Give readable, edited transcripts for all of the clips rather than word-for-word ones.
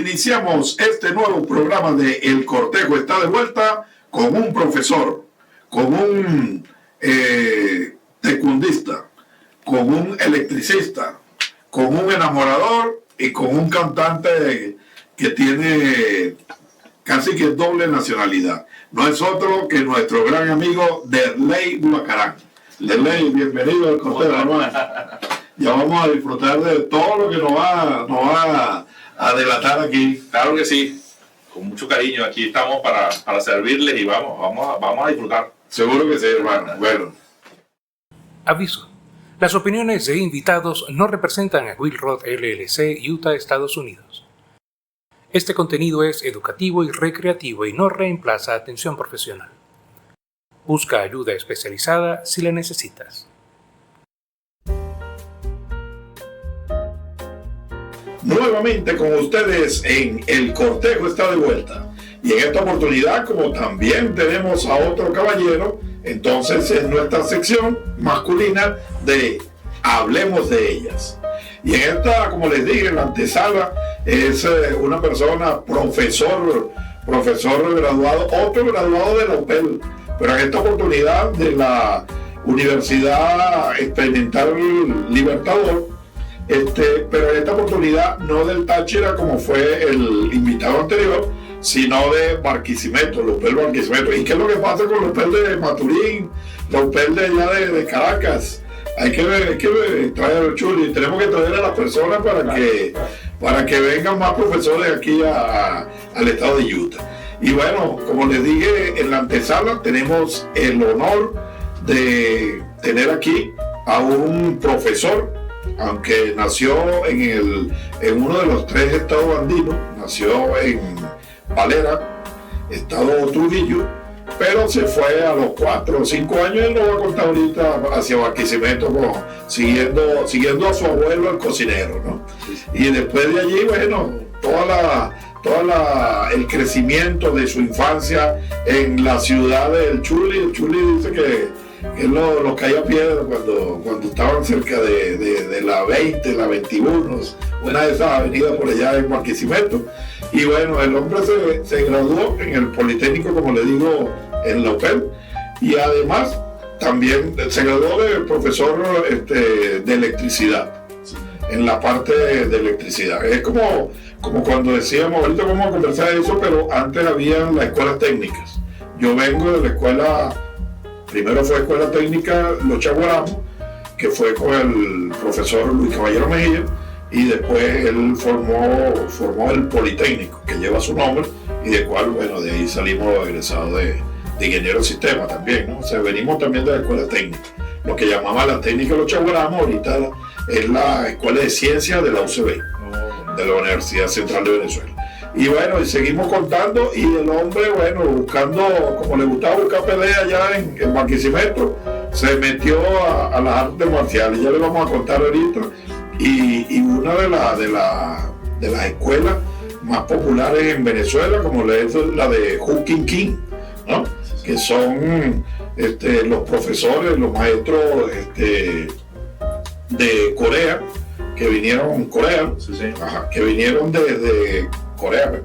iniciamos este nuevo programa de El Cortejo está de vuelta con un profesor, con un tecundista, con un electricista, con un enamorador y con un cantante que tiene casi que doble nacionalidad. No es otro que nuestro gran amigo Derley Buacarán. Derley, bienvenido al Cortejo, hermano. Ya vamos a disfrutar de todo lo que nos va a delatar aquí. Claro que sí, con mucho cariño. Aquí estamos para servirles y vamos a disfrutar. Seguro que sí, hermano. Bueno. Aviso. Las opiniones de invitados no representan a Will Roth LLC, Utah, Estados Unidos. Este contenido es educativo y recreativo y no reemplaza atención profesional. Busca ayuda especializada si la necesitas. Nuevamente con ustedes en El Cortejo está de vuelta. Y en esta oportunidad, como también tenemos a otro caballero, entonces es nuestra sección masculina de Hablemos de Ellas. Y en esta, como les dije, en la antesala, es una persona, profesor graduado, otro graduado de la UPEL, pero en esta oportunidad de la Universidad Experimental Libertador, pero en esta oportunidad no del Táchira como fue el invitado anterior, sino de Barquisimeto, la UPEL Barquisimeto. ¿Y qué es lo que pasa con la UPEL de Maturín, la UPEL de allá de Caracas? Hay que traer el Chuli, tenemos que traer a las personas para que vengan más profesores aquí al estado de Utah. Y bueno, como les dije en la antesala, tenemos el honor de tener aquí a un profesor, aunque nació en uno de los 3 estados andinos, nació en Valera, estado Trujillo, pero se fue a los 4 o 5 años, él nos va a contar ahorita, hacia Barquisimeto, siguiendo a su abuelo, el cocinero, ¿no? Y después de allí, bueno, el crecimiento de su infancia en la ciudad del Chuli. El Chuli dice que él lo caía a piedra cuando estaban cerca de la 20, la 21, una de esas avenidas por allá en Barquisimeto. Y bueno, el hombre se graduó en el Politécnico, como le digo, en la UPEL, y además también se graduó de profesor de electricidad, en la parte de electricidad. Es como cuando decíamos, ahorita vamos a conversar de eso, pero antes había las escuelas técnicas. Yo vengo de la escuela, primero fue Escuela Técnica Los Chaguaramos, que fue con el profesor Luis Caballero Mejía, y después él formó el Politécnico, que lleva su nombre, y de cual, bueno, de ahí salimos egresados de ingeniero de sistema también, ¿no? O sea, venimos también de la escuela técnica. Lo que llamaba la técnica Los Chaguaramos, ahorita es la Escuela de Ciencias de la UCB, de la Universidad Central de Venezuela. Y bueno, y seguimos contando, y el hombre, bueno, buscando, como le gustaba buscar pelea allá en Barquisimeto, se metió a las artes marciales. Ya le vamos a contar ahorita. Y una de las escuelas más populares en Venezuela, como es la de Hooking King, ¿no? Que son los profesores, los maestros de Corea, que vinieron que vinieron desde Corea,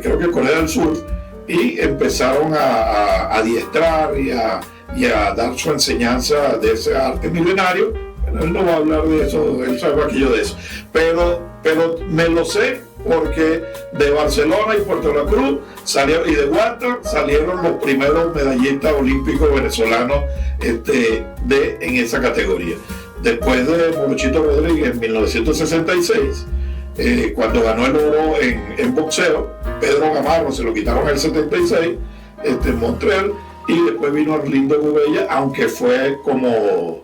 creo que Corea del Sur, y empezaron a adiestrar y a dar su enseñanza de ese arte milenario. Bueno, él no va a hablar de eso, él sabe aquello de eso, pero me lo sé porque de Barcelona y Puerto La Cruz y de Guata salieron los primeros medallistas olímpicos venezolanos en esa categoría. Después de Morochito Rodríguez en 1966, cuando ganó el oro en boxeo, Pedro Gamarro se lo quitaron en el 76, en Montreal, y después vino Arlindo Gubella, aunque fue como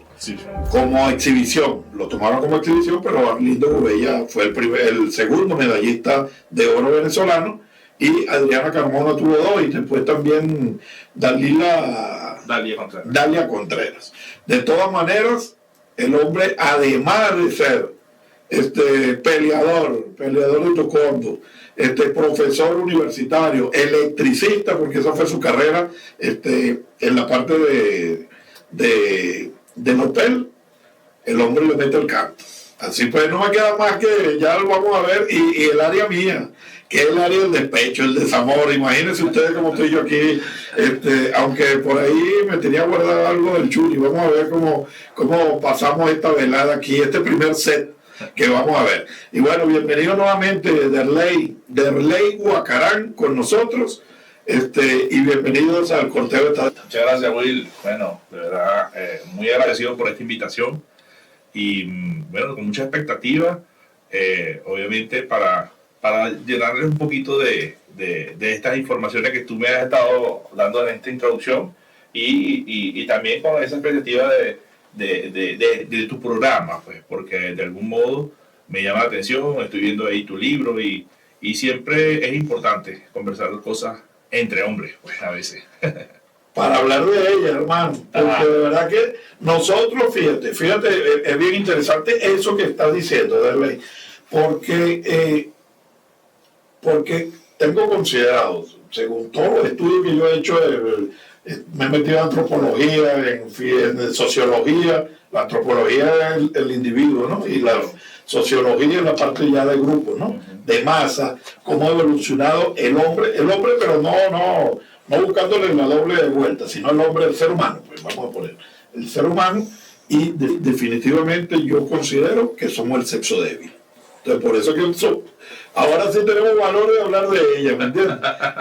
exhibición, lo tomaron como exhibición, pero Arlindo Gubella fue el segundo medallista de oro venezolano, y Adriana Carmona tuvo 2, y después también Dalia Contreras. De todas maneras, el hombre, además de ser peleador de taekwondo, profesor universitario, electricista, porque esa fue su carrera en la parte del hotel, el hombre le mete el canto. Así pues, no me queda más que ya lo vamos a ver. Y el área mía, que es el área del despecho, el desamor. Imagínense ustedes cómo estoy yo aquí, aunque por ahí me tenía guardado algo del Chuli. Vamos a ver cómo pasamos esta velada aquí, este primer set que vamos a ver. Y bueno, bienvenido nuevamente Derley Guacarán con nosotros. Y bienvenidos al Corteo de Muchas gracias, Will. Bueno, de verdad, muy agradecido por esta invitación y bueno, con mucha expectativa, obviamente para llenarles un poquito de estas informaciones que tú me has estado dando en esta introducción y también con esa expectativa de tu programa, pues, porque de algún modo me llama la atención, estoy viendo ahí tu libro y siempre es importante conversar cosas entre hombres, pues a veces. Para hablar de ella, hermano, porque de verdad que nosotros, fíjate, es bien interesante eso que estás diciendo, Derley, porque tengo considerado, según todos los estudios que yo he hecho, me he metido en antropología, en sociología. La antropología es el individuo, ¿no? Y la sociología es la parte ya del grupo, ¿no? De masa, cómo ha evolucionado el hombre, pero no buscándole la doble vuelta, sino el hombre, el ser humano, pues vamos a poner, el ser humano, y definitivamente yo considero que somos el sexo débil. Entonces, por eso que ahora sí tenemos valor de hablar de ella, ¿me entiendes?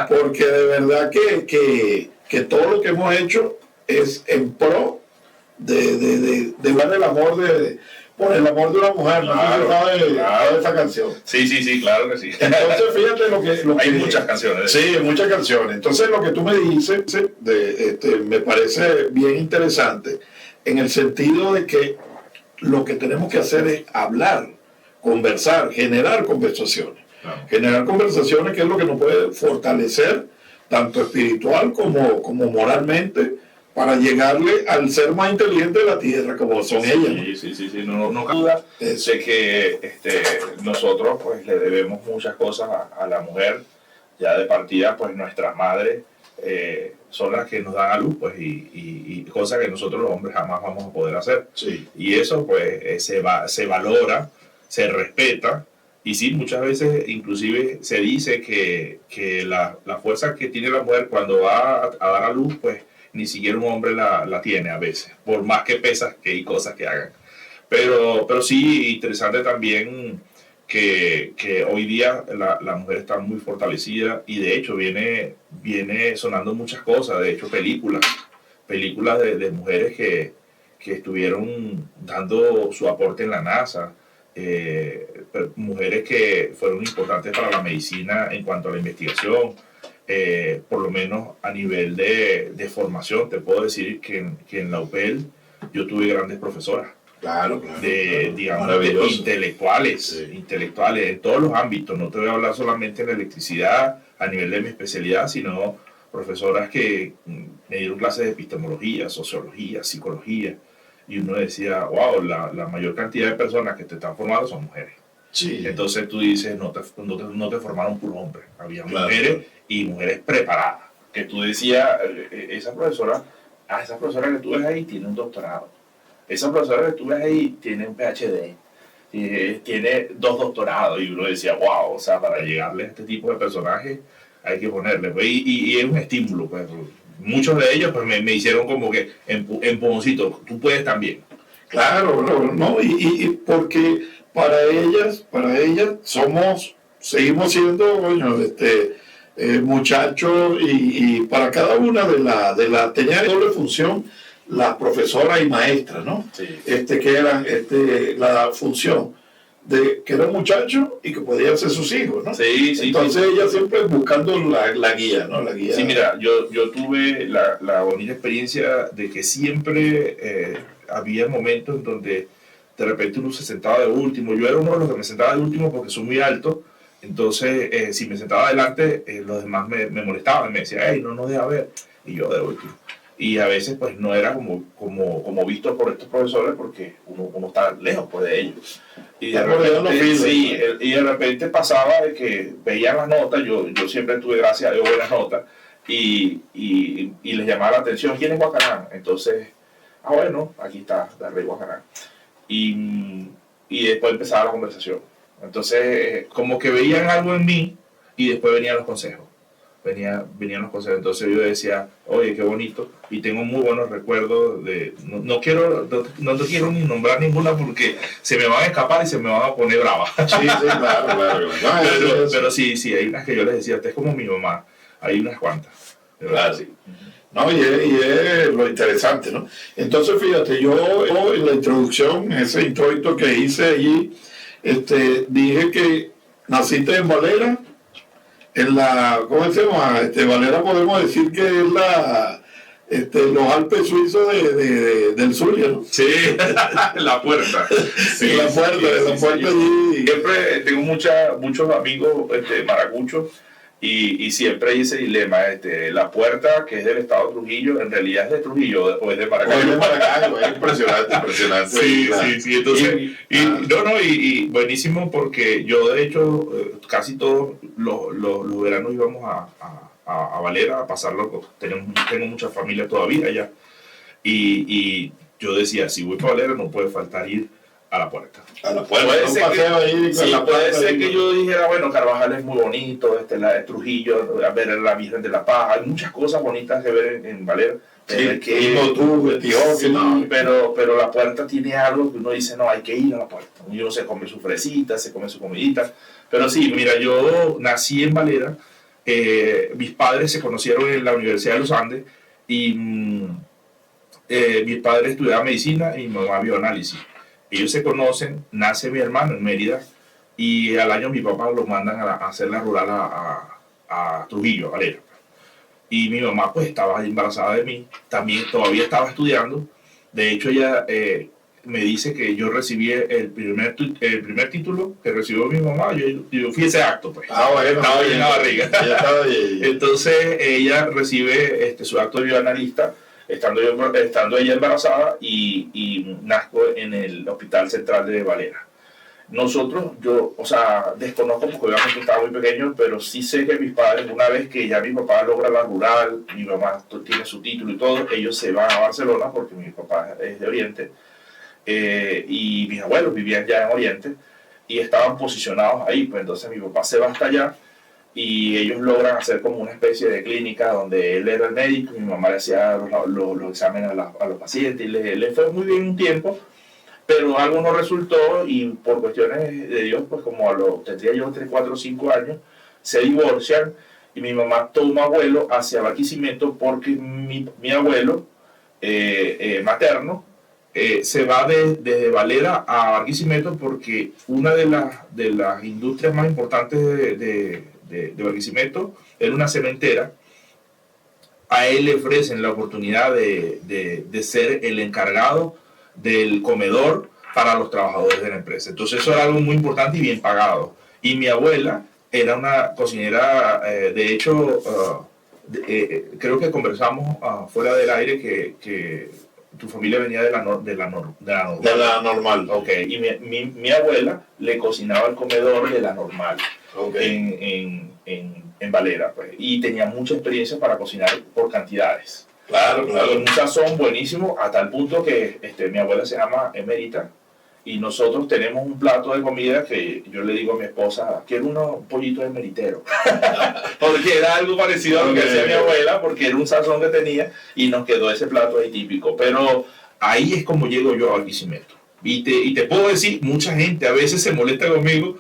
Porque de verdad que todo lo que hemos hecho es en pro de dar el amor por el amor de una mujer. Claro, ¿No sabes claro. esa canción? Sí, claro que sí. Entonces, fíjate lo que hay muchas canciones. Sí, muchas canciones. Entonces, lo que tú me dices me parece bien interesante en el sentido de que lo que tenemos que hacer es hablar, conversar, generar conversaciones. Claro. Generar conversaciones, que es lo que nos puede fortalecer tanto espiritual como moralmente, para llegarle al ser más inteligente de la tierra, como son ellas. Sí, no cabe duda de que nosotros pues le debemos muchas cosas a la mujer. Ya de partida, pues nuestras madres son las que nos dan a luz, pues, y cosas que nosotros los hombres jamás vamos a poder hacer. Sí. Y eso pues se valora, se respeta. Y sí, muchas veces inclusive se dice que la fuerza que tiene la mujer cuando va a dar a luz, pues ni siquiera un hombre la tiene a veces, por más que pesas que hay cosas que hagan. Pero sí, interesante también que hoy día la mujer está muy fortalecida y de hecho viene sonando muchas cosas, de hecho películas de mujeres que estuvieron dando su aporte en la NASA, mujeres que fueron importantes para la medicina en cuanto a la investigación. Por lo menos a nivel de formación, te puedo decir que en la UPEL yo tuve grandes profesoras. Claro. Digamos, intelectuales en todos los ámbitos. No te voy a hablar solamente en electricidad a nivel de mi especialidad, sino profesoras que me dieron clases de epistemología, sociología, psicología. Y uno decía, wow, la mayor cantidad de personas que te están formando son mujeres. Sí. Entonces tú dices, no te formaron por hombres, había mujeres y mujeres preparadas. Que tú decías, esa profesora que tú ves ahí tiene un doctorado. Esa profesora que tú ves ahí tiene un PhD, tiene 2 doctorados. Y uno decía, wow, o sea, para llegarle a este tipo de personajes hay que ponerle. Pues, y es un estímulo. Pues. Muchos de ellos pues, me hicieron como que empujoncito, tú puedes también. Claro, no, y porque para ellas seguimos siendo, bueno, muchachos, y para cada una tenía doble función, las profesoras y maestras, ¿no? Sí. Que eran la función de que eran muchachos y que podían ser sus hijos, ¿no? Sí. Entonces ellas siempre buscando la guía, ¿no? La guía. Sí, mira, yo tuve la bonita experiencia de que siempre había momentos en donde de repente uno se sentaba de último. Yo era uno de los que me sentaba de último porque soy muy alto. Entonces, si me sentaba adelante, los demás me molestaban. Me decían, hey, no nos deja ver. Y yo de último. Y a veces, pues, no era como visto por estos profesores porque uno está lejos pues, de ellos. Y de repente, y de repente pasaba de que veían las notas. Yo siempre tuve, gracias a Dios, buenas notas. Y les llamaba la atención, ¿quién es Guacarán? Entonces, bueno, aquí está Derley Guacarán. Y y después empezaba la conversación. Entonces, como que veían algo en mí y después venían los consejos. Venían los consejos. Entonces yo decía, oye, qué bonito. Y tengo muy buenos recuerdos de... No quiero ni nombrar ninguna porque se me van a escapar y se me van a poner bravas. Sí, claro. Pero sí, hay unas que yo les decía, usted es como mi mamá. Hay unas cuantas. Claro, sí. No, y es lo interesante, ¿no? Entonces, fíjate, yo en la introducción, ese introito que hice allí, dije que naciste en Valera, en la, ¿cómo se llama? Valera podemos decir que es los Alpes suizos del Zulia, ¿no? Sí, la puerta. Sí, la puerta allí. Siempre tengo muchos amigos maracuchos y siempre hay ese dilema, la puerta que es del estado de Trujillo, ¿en realidad es de Trujillo o es de Maracaibo? O es de Maracaibo, es impresionante. Sí, entonces, y buenísimo porque yo de hecho casi todos los veranos íbamos a Valera a pasarlo, tengo mucha familia todavía allá, y yo decía, si voy para Valera no puede faltar ir a la puerta. Puede ser que yo dijera, bueno, Carvajal es muy bonito, Trujillo, ver la Virgen de la Paz, hay muchas cosas bonitas que ver en Valera. Pero la puerta tiene algo que uno dice, no, hay que ir a la puerta. Uno se come su fresita, se come su comidita. Pero sí, mira, yo nací en Valera, mis padres se conocieron en la Universidad de los Andes y mi padre estudiaba medicina y mi mamá bioanálisis. Ellos se conocen, nace mi hermano en Mérida y al año mi papá lo mandan a hacer la rural a Trujillo, a Valera. Y mi mamá pues estaba embarazada de mí, también todavía estaba estudiando. De hecho ella me dice que yo recibí el primer título que recibió mi mamá, yo fui a ese acto pues. Estaba ahí en la barriga. Entonces ella recibe su acto de bioanalista estando ella embarazada y nazco en el Hospital Central de Valera. Nosotros, desconozco porque obviamente estaba muy pequeño, pero sí sé que mis padres, una vez que ya mi papá logra la rural, mi mamá tiene su título y todo, ellos se van a Barcelona porque mi papá es de Oriente, y mis abuelos vivían ya en Oriente y estaban posicionados ahí, pues entonces mi papá se va hasta allá y ellos logran hacer como una especie de clínica donde él era el médico y mi mamá le hacía los exámenes a los pacientes y le fue muy bien un tiempo. Pero algo no resultó y por cuestiones de Dios, pues como tendría yo 3, 4, 5 años, se divorcian y mi mamá toma vuelo hacia Barquisimeto porque mi abuelo materno se va desde Valera a Barquisimeto porque una de las industrias más importantes de Barquisimeto era una cementera. A él le ofrecen la oportunidad de ser el encargado del comedor para los trabajadores de la empresa. Entonces eso era algo muy importante y bien pagado. Y mi abuela era una cocinera, de hecho, creo que conversamos fuera del aire que tu familia venía de la normal. Ok, y mi abuela le cocinaba el comedor de la normal, okay, en Valera, pues, y tenía mucha experiencia para cocinar por cantidades. Claro. Y un sazón buenísimo, a tal punto que mi abuela se llama Emerita y nosotros tenemos un plato de comida que yo le digo a mi esposa, quiero unos pollitos emeriteros. Porque era algo parecido a lo que hacía mi abuela, porque era un sazón que tenía y nos quedó ese plato ahí típico. Pero ahí es como llego yo a Barquisimeto. Y te puedo decir, mucha gente a veces se molesta conmigo.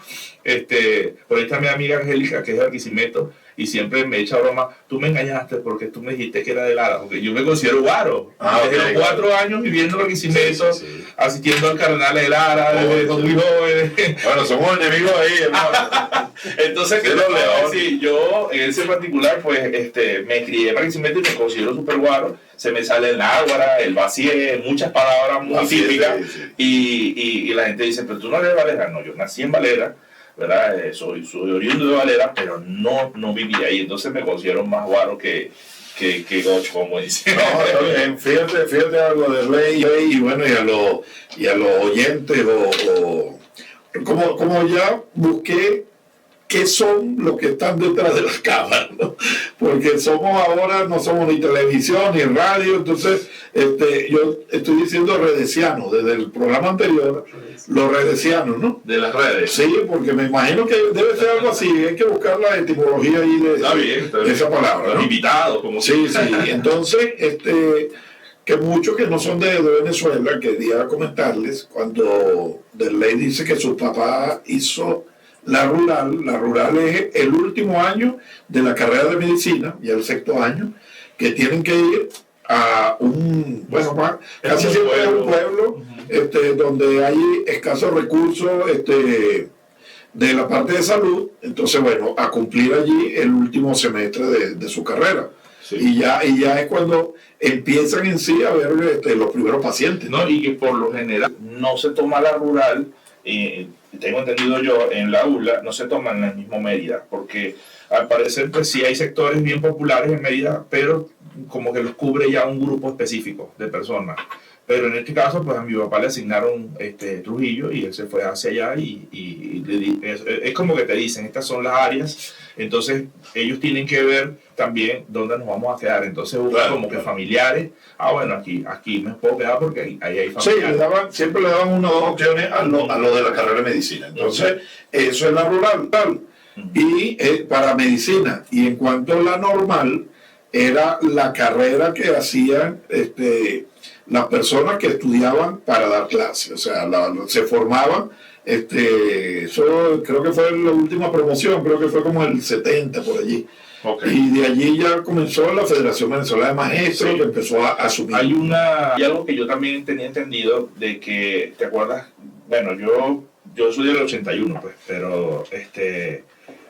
Por ahí está mi amiga Angélica, que es de Barquisimeto, y siempre me echa broma, tú me engañaste porque tú me dijiste que era de Lara, porque yo me considero guaro. Desde los 4 años viviendo en Barquisimeto, asistiendo al carnaval de Lara, desde muy joven. Bueno, somos enemigos ahí, hermano. Entonces, ¿qué te puedo decir? Yo, en ese particular, pues, me crié en Barquisimeto y me considero súper guaro. Se me sale el náguara, el vacié, muchas palabras muy típicas. Y la gente dice, pero tú no eres de Valera. No, yo nací en Valera, ¿verdad? Soy oriundo de Valera, pero no viví ahí. Entonces me considero más guaro que gocho, como dicen. No, fíjate algo de Rey y bueno, y a los oyentes, como ya busqué qué son los que están detrás de las cámaras, ¿no? Porque ahora no somos ni televisión ni radio, entonces yo estoy diciendo redesiano, desde el programa anterior, los redesianos, ¿no? De las redes. Sí, porque me imagino que debe ser algo así, hay que buscar la etimología ahí de esa palabra, ¿no? Invitados, como sí, entonces, que muchos que no son de Venezuela, quería comentarles, cuando Derley dice que su papá hizo la rural es el último año de la carrera de medicina, y el 6º año, que tienen que ir a casi siempre es un pueblo donde hay escasos recursos de la parte de salud, entonces a cumplir allí el último semestre de su carrera. Sí. Y ya es cuando empiezan en sí a ver los primeros pacientes. No, y que por lo general no se toma la rural, tengo entendido yo, en la ULA no se toma en el mismo Mérida, porque al parecer pues sí hay sectores bien populares en Mérida, pero como que los cubre ya un grupo específico de personas. Pero en este caso, pues a mi papá le asignaron Trujillo y él se fue hacia allá y es como que te dicen, estas son las áreas, entonces ellos tienen que ver también dónde nos vamos a quedar, entonces buscan como que familiares, aquí me puedo quedar porque ahí hay familiares. Sí, siempre le daban 1 o 2 opciones a lo de la carrera de medicina, entonces eso es la rural, y para medicina, y en cuanto a la normal, era la carrera que hacían las personas que estudiaban para dar clases, o sea, se formaban, eso creo que fue la última promoción, creo que fue como el 70 por allí. Okay. Y de allí ya comenzó la Federación Venezolana de Maestros, que empezó a asumir. Hay algo que yo también tenía entendido, de que, ¿te acuerdas? Bueno, yo soy del 81, pues, pero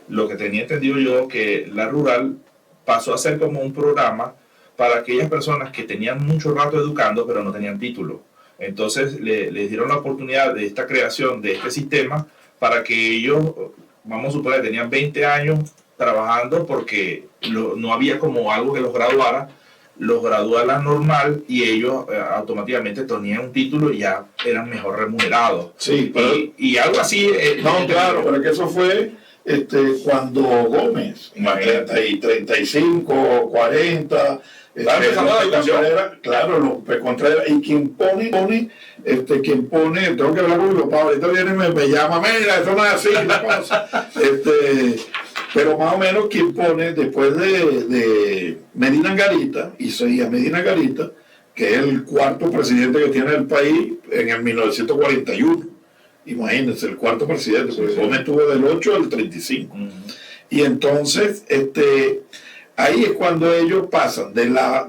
lo que tenía entendido yo, que la rural pasó a ser como un programa para aquellas personas que tenían mucho rato educando pero no tenían título. Entonces les dieron la oportunidad de esta creación de este sistema para que ellos, vamos a suponer, tenían 20 años trabajando porque no había como algo que los graduara la normal y ellos automáticamente tenían un título y ya eran mejor remunerados. Sí, pero, y algo así... claro, pero que eso fue... cuando Gómez, 35, 40, claro, Contreras, y quien pone, tengo que hablar con mi papá, ahorita viene y me llama, mira, eso no es así, la cosa. Pero más o menos quien pone, después de Medina Angarita, y seguía Medina Angarita, que es el 4º presidente que tiene el país en el 1941. Imagínense, el 4º presidente, porque Gómez estuvo del 8 al 35. Y entonces, ahí es cuando ellos pasan de la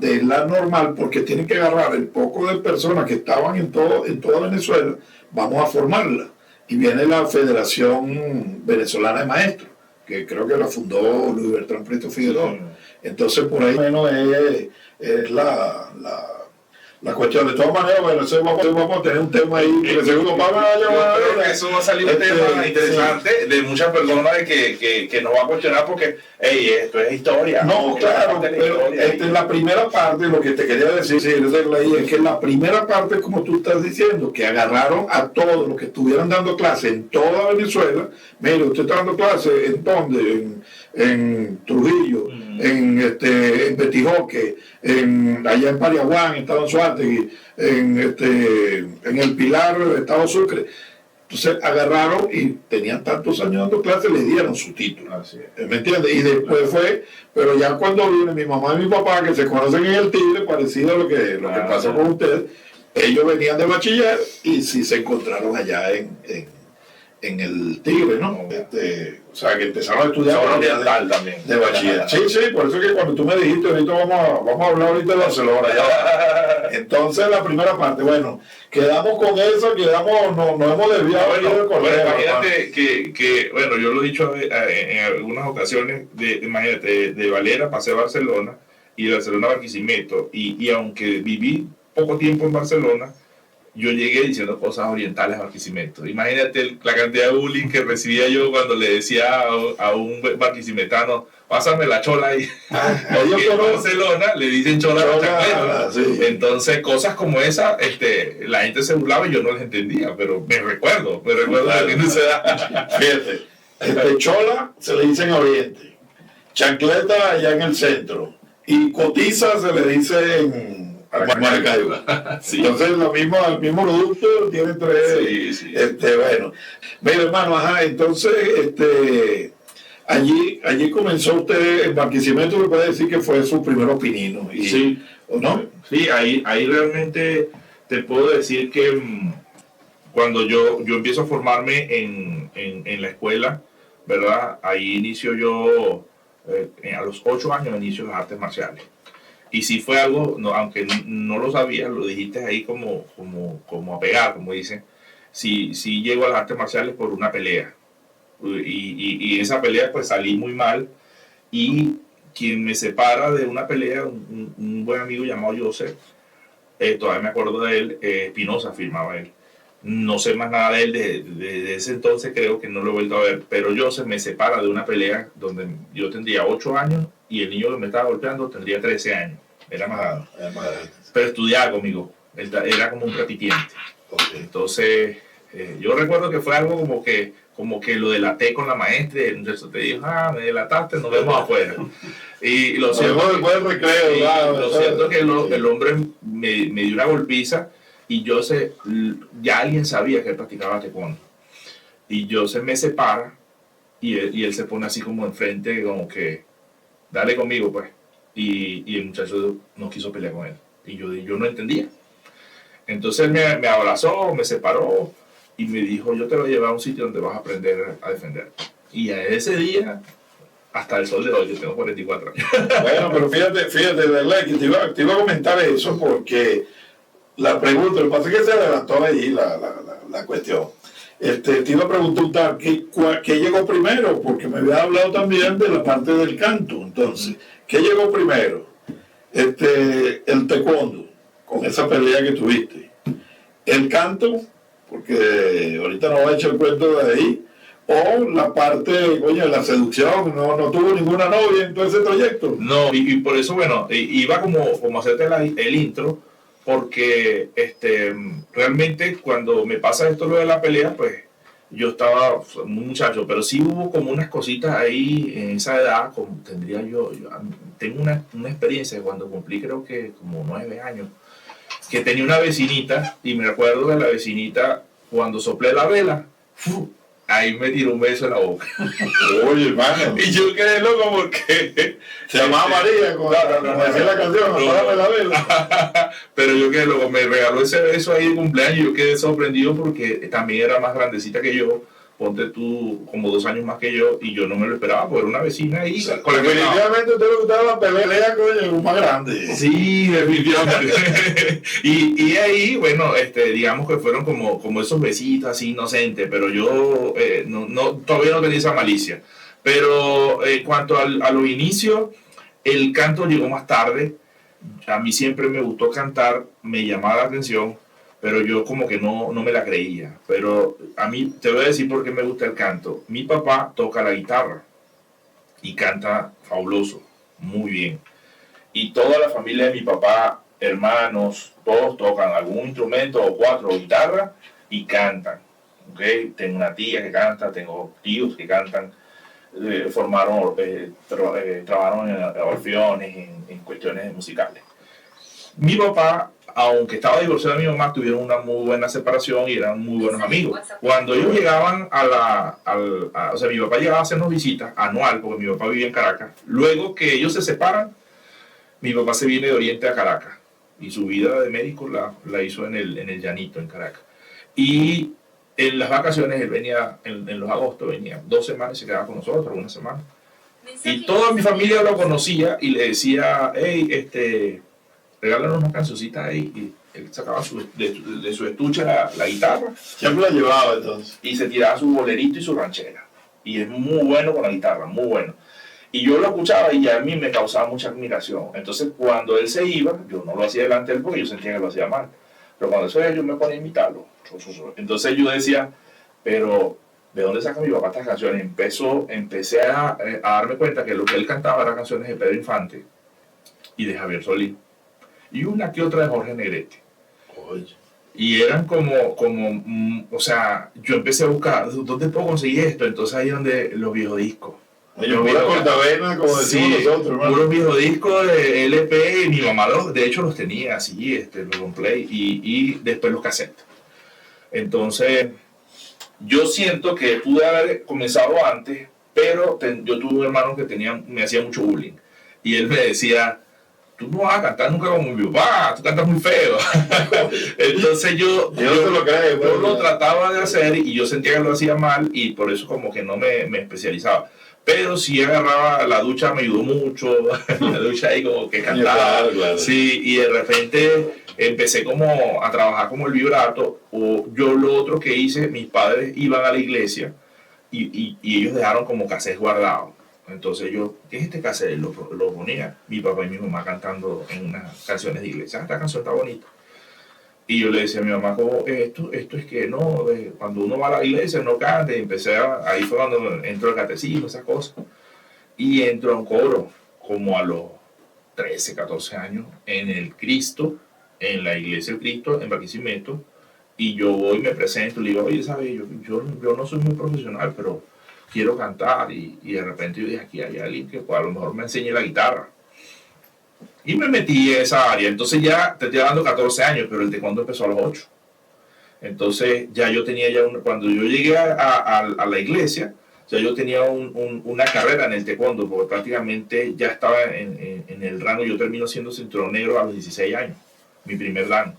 normal, porque tienen que agarrar el poco de personas que estaban en toda Venezuela, vamos a formarla. Y viene la Federación Venezolana de Maestros, que creo que la fundó Luis Bertrán Prieto Figueroa. Sí. Entonces, por ahí menos es la cuestión. De todas maneras, vamos a tener un tema ahí. Creo que eso va a salir un tema interesante de muchas personas que nos va a cuestionar porque, esto es historia. No, claro, pero la primera parte, lo que te quería decir, es que la primera parte, como tú estás diciendo, que agarraron a todos los que estuvieran dando clases en toda Venezuela. Mire, usted está dando clases, ¿en dónde? En Trujillo, en Petijoque, allá en Pariaguán, en Estado Anzoátegui, en el Pilar, Estado Sucre. Entonces agarraron y tenían tantos años dando clases, le dieron su título. Así es. ¿Me entiendes? Y después fue, pero ya cuando viene mi mamá y mi papá, que se conocen en el Tigre, parecido a lo que pasó con ustedes, ellos venían de bachiller y sí se encontraron allá en el Tigre, ¿no? O sea, que empezaron a estudiar de bachiller. Sí, por eso es que cuando tú me dijiste, ahorita vamos a hablar ahorita de Barcelona. Ya. Entonces, la primera parte, bueno, quedamos con eso, nos hemos desviado. Imagínate que, bueno, yo lo he dicho en algunas ocasiones, imagínate, de Valera pasé a Barcelona y de Barcelona a Barquisimeto, y aunque viví poco tiempo en Barcelona, yo llegué diciendo cosas orientales a Barquisimeto. Imagínate la cantidad de bullying que recibía yo cuando le decía a un barquisimetano, pásame la chola ahí. Porque en Barcelona le dicen chola a chanclero. Sí. Entonces, cosas como esa, la gente se burlaba y yo no les entendía, pero me recuerdo de que no se da. Fíjate, Chola se le dice en Oriente, chancleta allá en el centro, y cotiza se le dice en Maracaibo. Sí. Entonces el mismo producto tiene tres. Sí. Bueno, mira hermano, entonces allí comenzó usted en Barquisimeto, me puede decir que fue su primer opinino. Sí. ¿O no? Sí, ahí realmente te puedo decir que cuando yo empiezo a formarme en la escuela, ¿verdad? Ahí inicio yo, a los 8 años inicio las artes marciales. Y sí fue algo, no, aunque no lo sabías, lo dijiste ahí como a pegar, como dicen, sí llego a las artes marciales por una pelea. Y esa pelea pues salí muy mal, y quien me separa de una pelea, un buen amigo llamado Joseph, todavía me acuerdo de él, Espinosa firmaba él. No sé más nada de él desde ese entonces, creo que no lo he vuelto a ver, pero Joseph me separa de una pelea donde yo tendría 8 años y el niño que me estaba golpeando tendría 13 años, era más grande, pero estudiaba conmigo, él era como un repitiente. Okay. Entonces yo recuerdo que fue algo como que lo delaté con la maestra, y entonces te dijo, me delataste, nos vemos afuera. Y lo cierto que el hombre me dio una golpiza, y ya alguien sabía que él practicaba taekwondo. Y Joseph me separa, y él se pone así como enfrente, como que, dale conmigo pues. Y el muchacho no quiso pelear con él. Y yo no entendía. Entonces él me abrazó, me separó, y me dijo, yo te voy a llevar a un sitio donde vas a aprender a defender. Y a ese día, hasta el sol de hoy, yo tengo 44 años. Bueno, pero fíjate, de verdad, que te iba a comentar eso, porque la pregunta, lo que pasa es que se adelantó ahí la cuestión. Te iba a preguntar ¿qué llegó primero? Porque me había hablado también de la parte del canto. Entonces, ¿qué llegó primero? El taekwondo, con esa pelea que tuviste. El canto, porque ahorita no va a echar el cuento de ahí. O la parte, la seducción, no tuvo ninguna novia en todo ese trayecto. No, y por eso, bueno, iba como hacerte el intro, porque realmente cuando me pasa esto lo de la pelea, pues yo estaba muy muchacho, pero sí hubo como unas cositas ahí en esa edad, como tendría yo tengo una experiencia cuando cumplí creo que como 9 años, que tenía una vecinita, y me acuerdo de la vecinita cuando soplé la vela, ahí me tiró un beso en la boca. Oye, hermano. Y yo quedé loco porque se llamaba María, como decía la canción, apágame la vela. Pero yo quedé loco, me regaló ese beso ahí de cumpleaños, y yo quedé sorprendido porque también era más grandecita que yo. Ponte tú como 2 años más que yo, y yo no me lo esperaba, porque era una vecina ahí. Definitivamente usted le gustaba la pelea con el más grande. Sí, definitivamente. y ahí, bueno, digamos que fueron como esos besitos así inocentes, pero yo todavía no tenía esa malicia. Pero en cuanto a los inicios, el canto llegó más tarde. A mí siempre me gustó cantar, me llamaba la atención, pero yo como que no me la creía. Pero a mí, te voy a decir por qué me gusta el canto. Mi papá toca la guitarra y canta fabuloso, muy bien. Y toda la familia de mi papá, hermanos, todos tocan algún instrumento, o 4, guitarra, y cantan. ¿Okay? Tengo una tía que canta, tengo tíos que cantan, trabajaron en orfeones, en cuestiones musicales. Mi papá, aunque estaba divorciado de mi mamá, tuvieron una muy buena separación y eran muy buenos amigos. Cuando ellos llegaban o sea, mi papá llegaba a hacernos visitas anual, porque mi papá vivía en Caracas. Luego que ellos se separan, mi papá se viene de Oriente a Caracas, y su vida de médico la hizo en el Llanito, en Caracas. Y en las vacaciones, él venía, en los agostos, venía 2 semanas y se quedaba con nosotros, 1 semana. Y toda mi familia lo conocía y le decía, hey, regálanos una cancioncita ahí. Y él sacaba de su estuche la guitarra. Siempre la llevaba entonces. Y se tiraba su bolerito y su ranchera. Y es muy bueno con la guitarra, muy bueno. Y yo lo escuchaba y ya a mí me causaba mucha admiración. Entonces cuando él se iba, yo no lo hacía delante de él porque yo sentía que lo hacía mal. Pero cuando eso yo me ponía a imitarlo. Entonces yo decía, pero ¿de dónde saca mi papá estas canciones? Empecé a darme cuenta que lo que él cantaba eran canciones de Pedro Infante y de Javier Solís. Y una que otra de Jorge Negrete. Oye. Y eran o sea, yo empecé a buscar, ¿dónde puedo conseguir esto? Entonces ahí es donde los viejos discos. Yo pura cortavena, como decimos nosotros, hermano. Puros viejos discos de LP, y mi mamá de hecho los tenía así, los long play, y después los cassettes. Entonces, yo siento que pude haber comenzado antes, pero yo tuve un hermano que me hacía mucho bullying. Y él me decía, tú no vas a cantar nunca como mi papá, tú cantas muy feo. Entonces yo lo trataba de hacer y yo sentía que lo hacía mal y por eso como que no me especializaba. Pero sí agarraba la ducha, me ayudó mucho, la ducha ahí como que cantaba. Claro. Sí, y de repente empecé como a trabajar como el vibrato. O yo lo otro que hice, mis padres iban a la iglesia y ellos dejaron como cassettes guardados. Entonces yo, ¿qué es este cassette? Lo ponía mi papá y mi mamá cantando en unas canciones de iglesia. Esta canción está bonita. Y yo le decía a mi mamá, como, esto es que no, cuando uno va a la iglesia no canta. Y ahí fue cuando entró el catecismo, esas cosas. Y entró a un coro, como a los 13, 14 años, en el Cristo, en la iglesia del Cristo, en Barquisimeto. Y yo voy y me presento y le digo, oye, ¿sabes? Yo no soy muy profesional, pero quiero cantar. Y de repente yo dije, aquí hay alguien que a lo mejor me enseñe la guitarra. Y me metí en esa área. Entonces ya te estoy dando 14 años, pero el taekwondo empezó a los 8. Entonces ya yo tenía cuando yo llegué a la iglesia, ya yo tenía una carrera en el taekwondo, porque prácticamente ya estaba en el rango. Yo termino siendo cinturón negro a los 16 años, mi primer dan.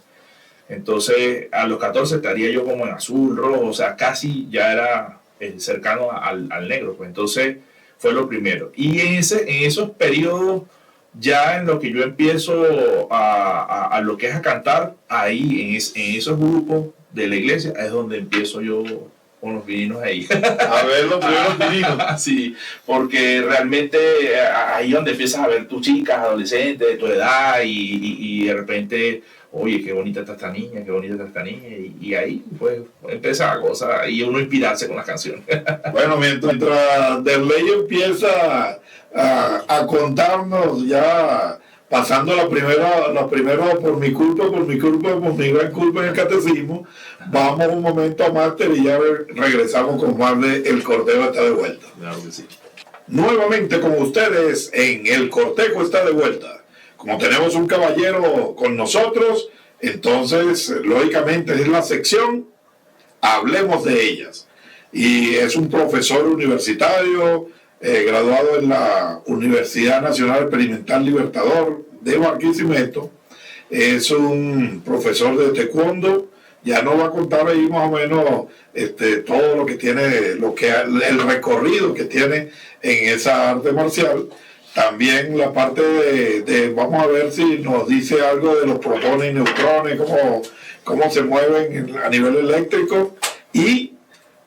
Entonces a los 14 estaría yo como en azul, rojo, o sea, casi ya era cercano al negro. Pues entonces fue lo primero. Y en esos periodos, ya en lo que yo empiezo a lo que es a cantar, ahí en esos grupos de la iglesia es donde empiezo yo con los vininos ahí. A ver los primeros vininos. Sí, porque realmente ahí es donde empiezas a ver tus chicas, adolescentes de tu edad y de repente, oye, qué bonita está esta niña, qué bonita está esta niña. Y ahí pues empieza la cosa y uno inspirarse con las canciones. Bueno, mientras Derley empieza a contarnos ya pasando la primera por mi gran culpa en el catecismo, vamos un momento a máster y ya regresamos con más de El Cortejo está de vuelta. Claro que sí. Nuevamente con ustedes en El Cortejo está de vuelta. Como tenemos un caballero con nosotros, entonces lógicamente es la sección Hablemos de ellas. Y es un profesor universitario, graduado en la Universidad Nacional Experimental Libertador de Barquisimeto. Es un profesor de taekwondo. Ya nos va a contar ahí más o menos todo lo que tiene, el recorrido que tiene en esa arte marcial. También la parte vamos a ver si nos dice algo de los protones y neutrones, cómo se mueven a nivel eléctrico, y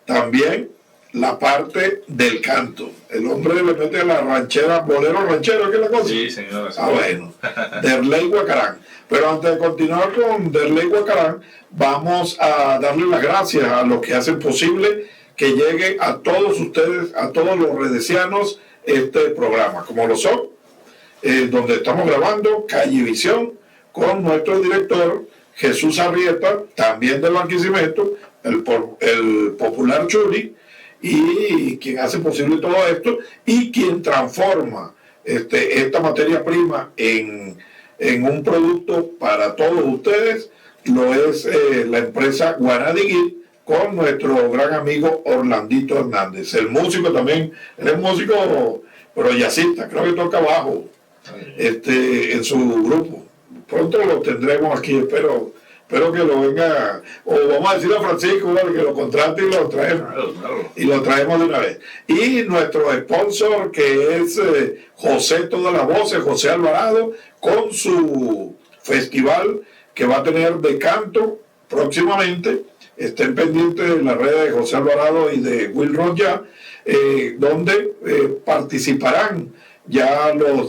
también la parte del canto. El hombre le mete la ranchera, bolero ranchero, ¿qué es la cosa? Sí, señor. Bueno, Derley Guacarán. Pero antes de continuar con Derley Guacarán, vamos a darle las gracias a los que hacen posible que llegue a todos ustedes, a todos los redesianos, este programa, como lo son, donde estamos grabando Calle Visión, con nuestro director Jesús Arrieta, también de Barquisimeto, el popular Chuli, y quien hace posible todo esto, y quien transforma esta materia prima en un producto para todos ustedes, lo es la empresa Guanadiguil, con nuestro gran amigo Orlandito Hernández. El músico también, él es músico, pero jazzista, creo que toca bajo en su grupo. Pronto lo tendremos aquí, espero que lo venga, o vamos a decirle a Francisco que lo contrate y lo traemos. Claro. Y lo traemos de una vez. Y nuestro sponsor, que es José Todas las Voces, José Alvarado, con su festival que va a tener de canto próximamente. Estén pendientes de las redes de José Alvarado y de Will Roya, donde participarán ya los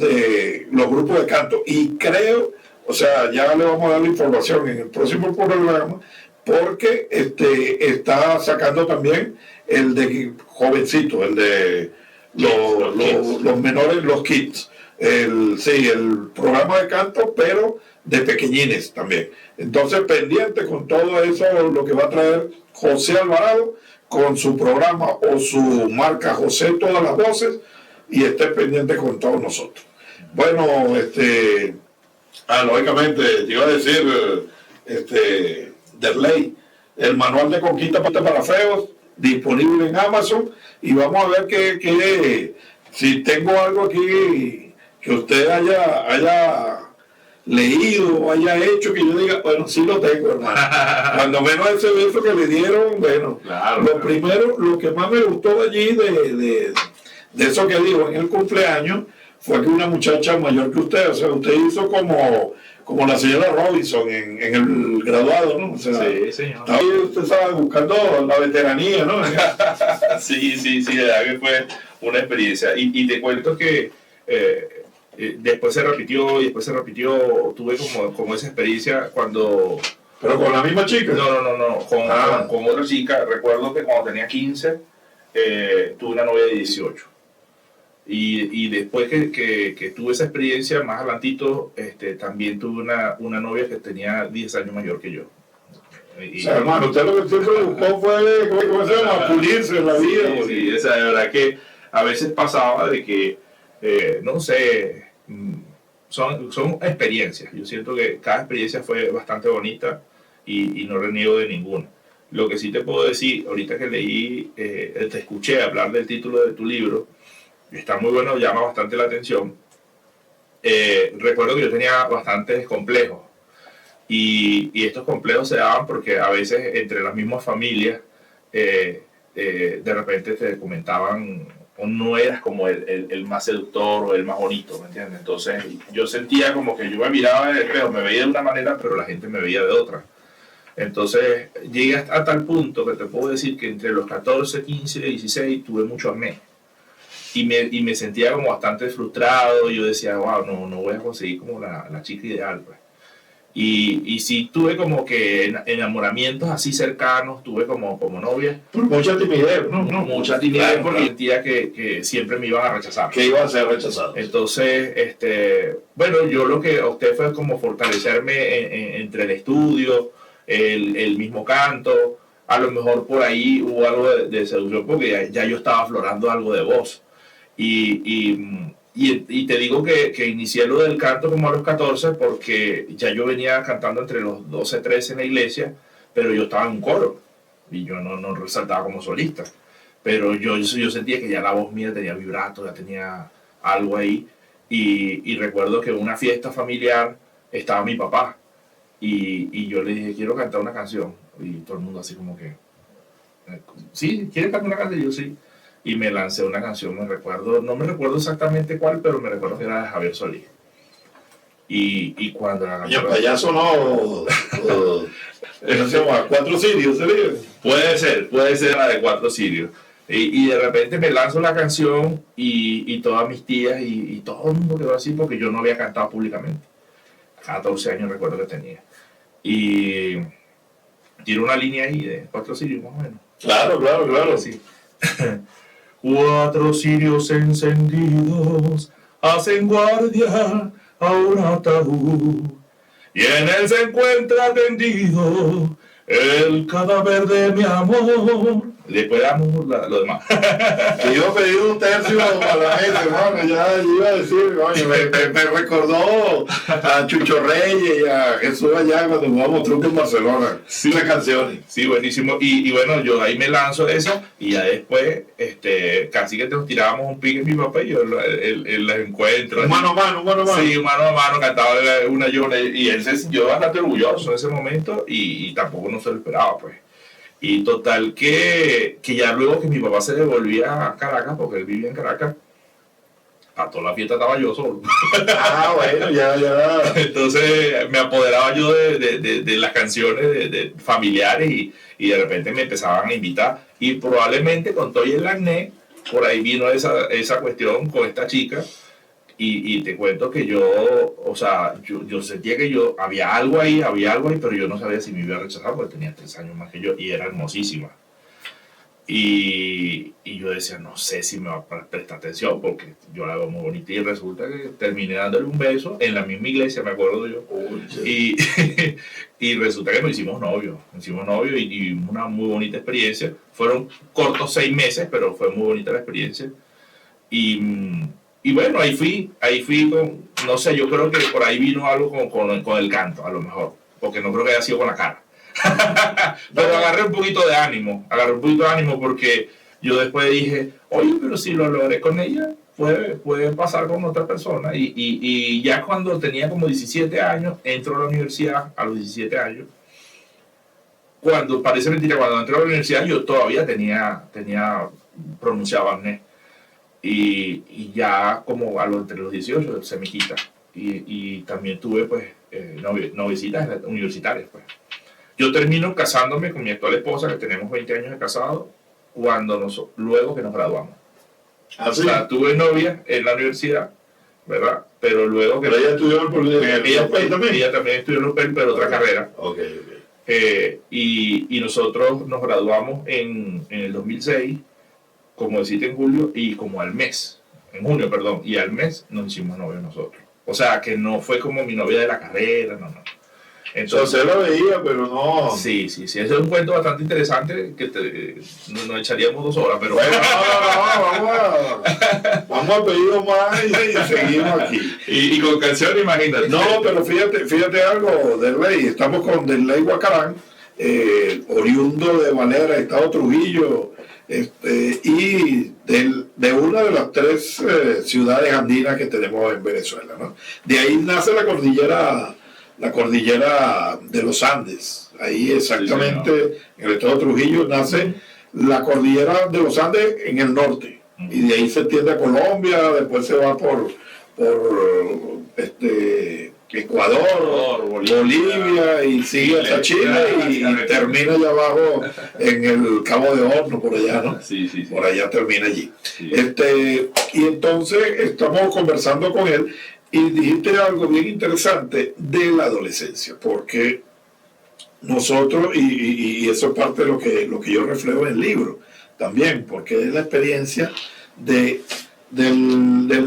grupos de canto. Y creo, o sea, ya le vamos a dar la información en el próximo programa, porque está sacando también el de jovencitos, el de los menores, los kids. El programa de canto, pero de pequeñines también. Entonces, pendiente con todo eso, lo que va a traer José Alvarado con su programa o su marca José Todas las Voces, y esté pendiente con todos nosotros. Bueno, lógicamente, te iba a decir, Derley, el manual de conquista para feos, disponible en Amazon, y vamos a ver que si tengo algo aquí que usted haya leído o haya hecho, que yo diga, bueno, sí lo tengo, hermano. Cuando menos ese beso que le dieron, bueno, claro, primero, lo que más me gustó de allí, de eso que dijo en el cumpleaños, fue que una muchacha mayor que usted, o sea, usted hizo como la señora Robinson en el graduado, ¿no? O sea, sí, señor. Estaba ahí, usted sabe, buscando la veteranía, ¿no? Sí, de verdad que fue una experiencia. Y te cuento que después se repitió, tuve como esa experiencia cuando... ¿Pero con la misma chica? No, con otra chica. Recuerdo que cuando tenía 15, tuve una novia de 18. Y después que tuve esa experiencia, más adelantito, también tuve una novia que tenía 10 años mayor que yo. O sea, hermano, usted lo que siempre buscó fue, ¿cómo se llama? Pulirse en la vida. Sí, o sea, de verdad que a veces pasaba de que, no sé, son experiencias. Yo siento que cada experiencia fue bastante bonita y no reniego de ninguna. Lo que sí te puedo decir, ahorita que leí, te escuché hablar del título de tu libro, está muy bueno, llama bastante la atención. Recuerdo que yo tenía bastantes complejos y estos complejos se daban porque a veces entre las mismas familias de repente te comentaban o no eras como el más seductor o el más bonito, ¿me entiendes? Entonces yo sentía como que yo me miraba en el espejo, me veía de una manera, pero la gente me veía de otra. Entonces llegué a tal punto que te puedo decir que entre los 14, 15 y 16 tuve mucho acné. Y me sentía como bastante frustrado. Yo decía, wow, no voy a conseguir como la chica ideal, pues. Y sí tuve como que enamoramientos así cercanos, tuve como novia. Mucha timidez, ¿no? Mucha timidez, claro, porque sentía que siempre me iban a rechazar. Que iba a ser rechazado. Entonces, bueno, yo lo que opté fue como fortalecerme entre el estudio, el mismo canto. A lo mejor por ahí hubo algo de seducción porque ya yo estaba aflorando algo de voz. Y te digo que inicié lo del canto como a los 14 porque ya yo venía cantando entre los 12, 13 en la iglesia, pero yo estaba en un coro y yo no resaltaba como solista. Pero yo sentía que ya la voz mía tenía vibrato, ya tenía algo ahí. Y recuerdo que en una fiesta familiar estaba mi papá y yo le dije, quiero cantar una canción. Y todo el mundo así como que, ¿sí? ¿Quieres cantar una canción? Y yo sí. Y me lancé una canción, no me recuerdo exactamente cuál, pero me recuerdo que era de Javier Solís. Y cuando la canción... Ya sonó... ¿Eso se llama? ¿Cuatro Sirios? Puede ser la de Cuatro Sirios. Y de repente me lanzo la canción y todas mis tías y todo el mundo quedó así porque yo no había cantado públicamente. 14 años recuerdo que tenía. Y tiene una línea ahí de Cuatro Sirios más o menos. Claro. Sí. 4 cirios encendidos hacen guardia a un ataúd y en él se encuentra tendido el cadáver de mi amor. Después damos lo demás. Yo iba a pedir un tercio para la gente, hermano. Ya iba a decir, oye, me recordó a Chucho Reyes y a Jesús allá cuando jugamos truco en Barcelona. Sí, las canciones. Sí, buenísimo. Y bueno, yo ahí me lanzo esa y ya después casi que nos tirábamos un pique mi papá y yo las encuentro. Mano a mano. Sí, mano a mano, cantaba una llora y él se sintió bastante orgulloso en ese momento y tampoco no se lo esperaba, pues. Y total que ya luego que mi papá se devolvía a Caracas, porque él vivía en Caracas, a toda la fiesta estaba yo solo. Bueno, ya. Entonces me apoderaba yo de las canciones de familiares y de repente me empezaban a invitar. Y probablemente con todo el acné, por ahí vino esa cuestión con esta chica. Y te cuento que yo sentía que había algo ahí, pero yo no sabía si me iba a rechazar porque tenía 3 años más que yo y era hermosísima. Y yo decía, no sé si me va a prestar atención porque yo la veo muy bonita y resulta que terminé dándole un beso en la misma iglesia, me acuerdo yo. Y, y resulta que nos hicimos novios y una muy bonita experiencia. Fueron cortos 6 meses, pero fue muy bonita la experiencia. Y bueno, ahí fui con, no sé, yo creo que por ahí vino algo con el canto, a lo mejor, porque no creo que haya sido con la cara. Pero agarré un poquito de ánimo porque yo después dije, oye, pero si lo logré con ella, puede pasar con otra persona. Y ya cuando tenía como 17 años, entro a la universidad a los 17 años. Parece mentira, cuando entré a la universidad yo todavía tenía pronunciado acné. Y ya como entre los 18 se me quita. Y también tuve pues noviecitas universitarias pues. Yo termino casándome con mi actual esposa, que tenemos 20 años de casado, luego que nos graduamos. ¿Ah, sí? O sea, tuve novia en la universidad, ¿verdad? Pero luego que... Pero ella estudió ella también estudió en UPEL, pero otra carrera. Okay. Y nosotros nos graduamos en el 2006, como deciste en julio, y como al mes, en junio, perdón, y al mes nos hicimos novios nosotros. O sea, que no fue como mi novia de la carrera, no. Entonces se lo veía, pero no. Sí. Ese es un cuento bastante interesante que nos echaríamos 2 horas, pero. Bueno, vamos a pedir más y seguimos aquí. Y con canción, imagínate. No, pero fíjate algo, Derley. Estamos con Derley Guacarán, oriundo de Valera, Estado Trujillo, y de una de las 3 ciudades andinas que tenemos en Venezuela, ¿no? De ahí nace la cordillera de los Andes. Ahí exactamente, en el estado de Trujillo, nace la cordillera de los Andes en el norte. Y de ahí se extiende a Colombia, después se va por Ecuador, Bolivia, y sigue hasta Chile y termina allá abajo en el Cabo de Horno, por allá, ¿no? Sí. Por allá termina allí. Sí. Y entonces estamos conversando con él. Y dijiste algo bien interesante de la adolescencia, porque nosotros, y eso es parte de lo que yo reflejo en el libro también, porque es la experiencia del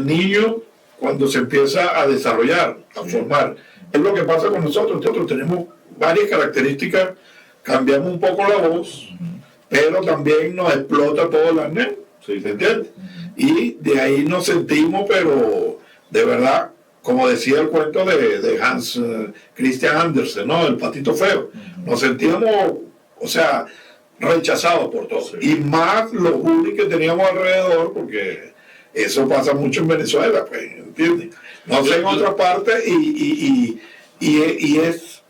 niño cuando se empieza a desarrollar, a formar. Es lo que pasa con nosotros. Nosotros tenemos varias características, cambiamos un poco la voz, pero también nos explota todo el acné, ¿se entiende? Y de ahí nos sentimos, pero de verdad, como decía el cuento de Hans Christian Andersen, ¿no? El patito feo. Nos sentíamos, o sea, rechazados por todo. Sí. Y más los bullies que teníamos alrededor, porque eso pasa mucho en Venezuela, pues, ¿entiendes? No sé en otras partes, y es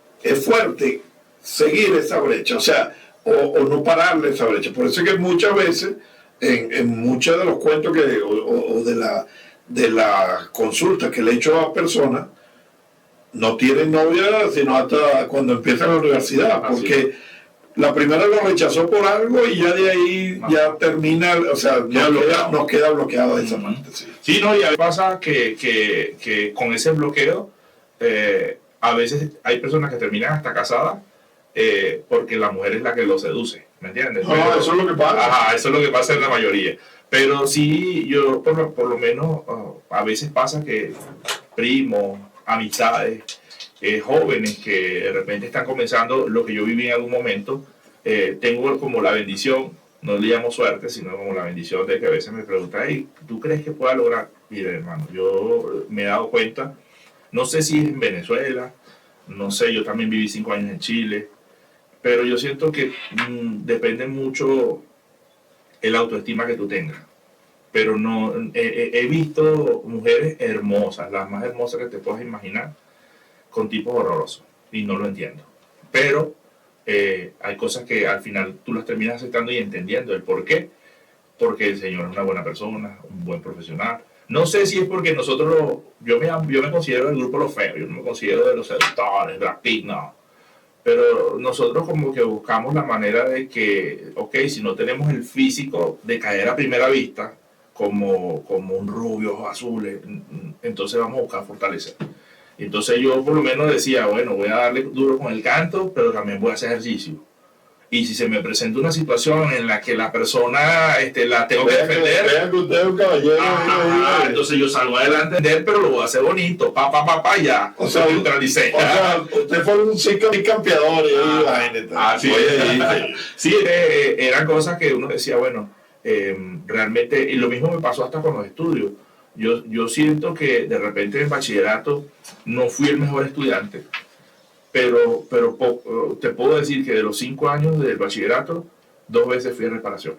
fuerte seguir esa brecha, o sea, o no pararle esa brecha. Por eso es que muchas veces, en muchos de los cuentos o de la consulta que le he hecho a personas, no tienen novia sino hasta cuando empiezan la universidad, porque la primera lo rechazó por algo y ya de ahí ya termina, o sea, nos queda bloqueado esa parte. Sí, no, y a veces pasa que con ese bloqueo, a veces hay personas que terminan hasta casadas porque la mujer es la que lo seduce, ¿me entiendes? No, eso es lo que pasa. Ajá, eso es lo que pasa en la mayoría. Pero sí, yo por lo menos a veces pasa que primos, amistades, jóvenes que de repente están comenzando lo que yo viví en algún momento, tengo como la bendición, no le llamo suerte, sino como la bendición de que a veces me preguntan, hey, ¿tú crees que pueda lograr? Mire, hermano, yo me he dado cuenta, no sé si es en Venezuela, no sé, yo también viví 5 años en Chile, pero yo siento que depende mucho el autoestima que tú tengas. Pero no, he visto mujeres hermosas, las más hermosas que te puedas imaginar, con tipos horrorosos, y no lo entiendo. Pero hay cosas que al final tú las terminas aceptando y entendiendo el por qué. Porque el Señor es una buena persona, un buen profesional. No sé si es porque nosotros, yo me considero del grupo Los Feos, yo no me considero de los seductores, Brad Pitt, no. Pero nosotros como que buscamos la manera de que, ok, si no tenemos el físico de caer a primera vista, como un rubio, ojos azules, entonces vamos a buscar fortalecer. Entonces yo por lo menos decía, bueno, voy a darle duro con el canto, pero también voy a hacer ejercicio. Y si se me presenta una situación en la que la persona la tengo que defender, vean que usted es un caballero. entonces yo salgo adelante, pero lo voy a hacer bonito, ya. O sea, neutralicé. O sea, usted fue un campeador. Sí, eran cosas que uno decía, bueno, realmente, y lo mismo me pasó hasta con los estudios. Yo siento que de repente en bachillerato no fui el mejor estudiante, pero te puedo decir que de los 5 años del bachillerato, 2 veces fui a reparación.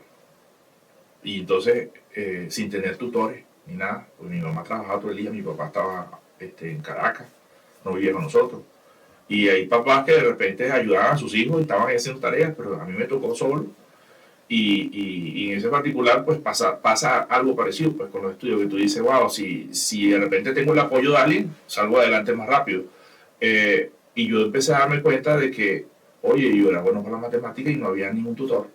Y entonces, sin tener tutores ni nada, pues mi mamá trabajaba todo el día, mi papá estaba en Caracas, no vivía con nosotros. Y hay papás que de repente ayudaban a sus hijos y estaban haciendo tareas, pero a mí me tocó solo. Y en ese particular, pues pasa algo parecido pues, con los estudios, que tú dices, wow, si de repente tengo el apoyo de alguien, salgo adelante más rápido. Y yo empecé a darme cuenta de que, oye, yo era bueno para la matemática y no había ningún tutor.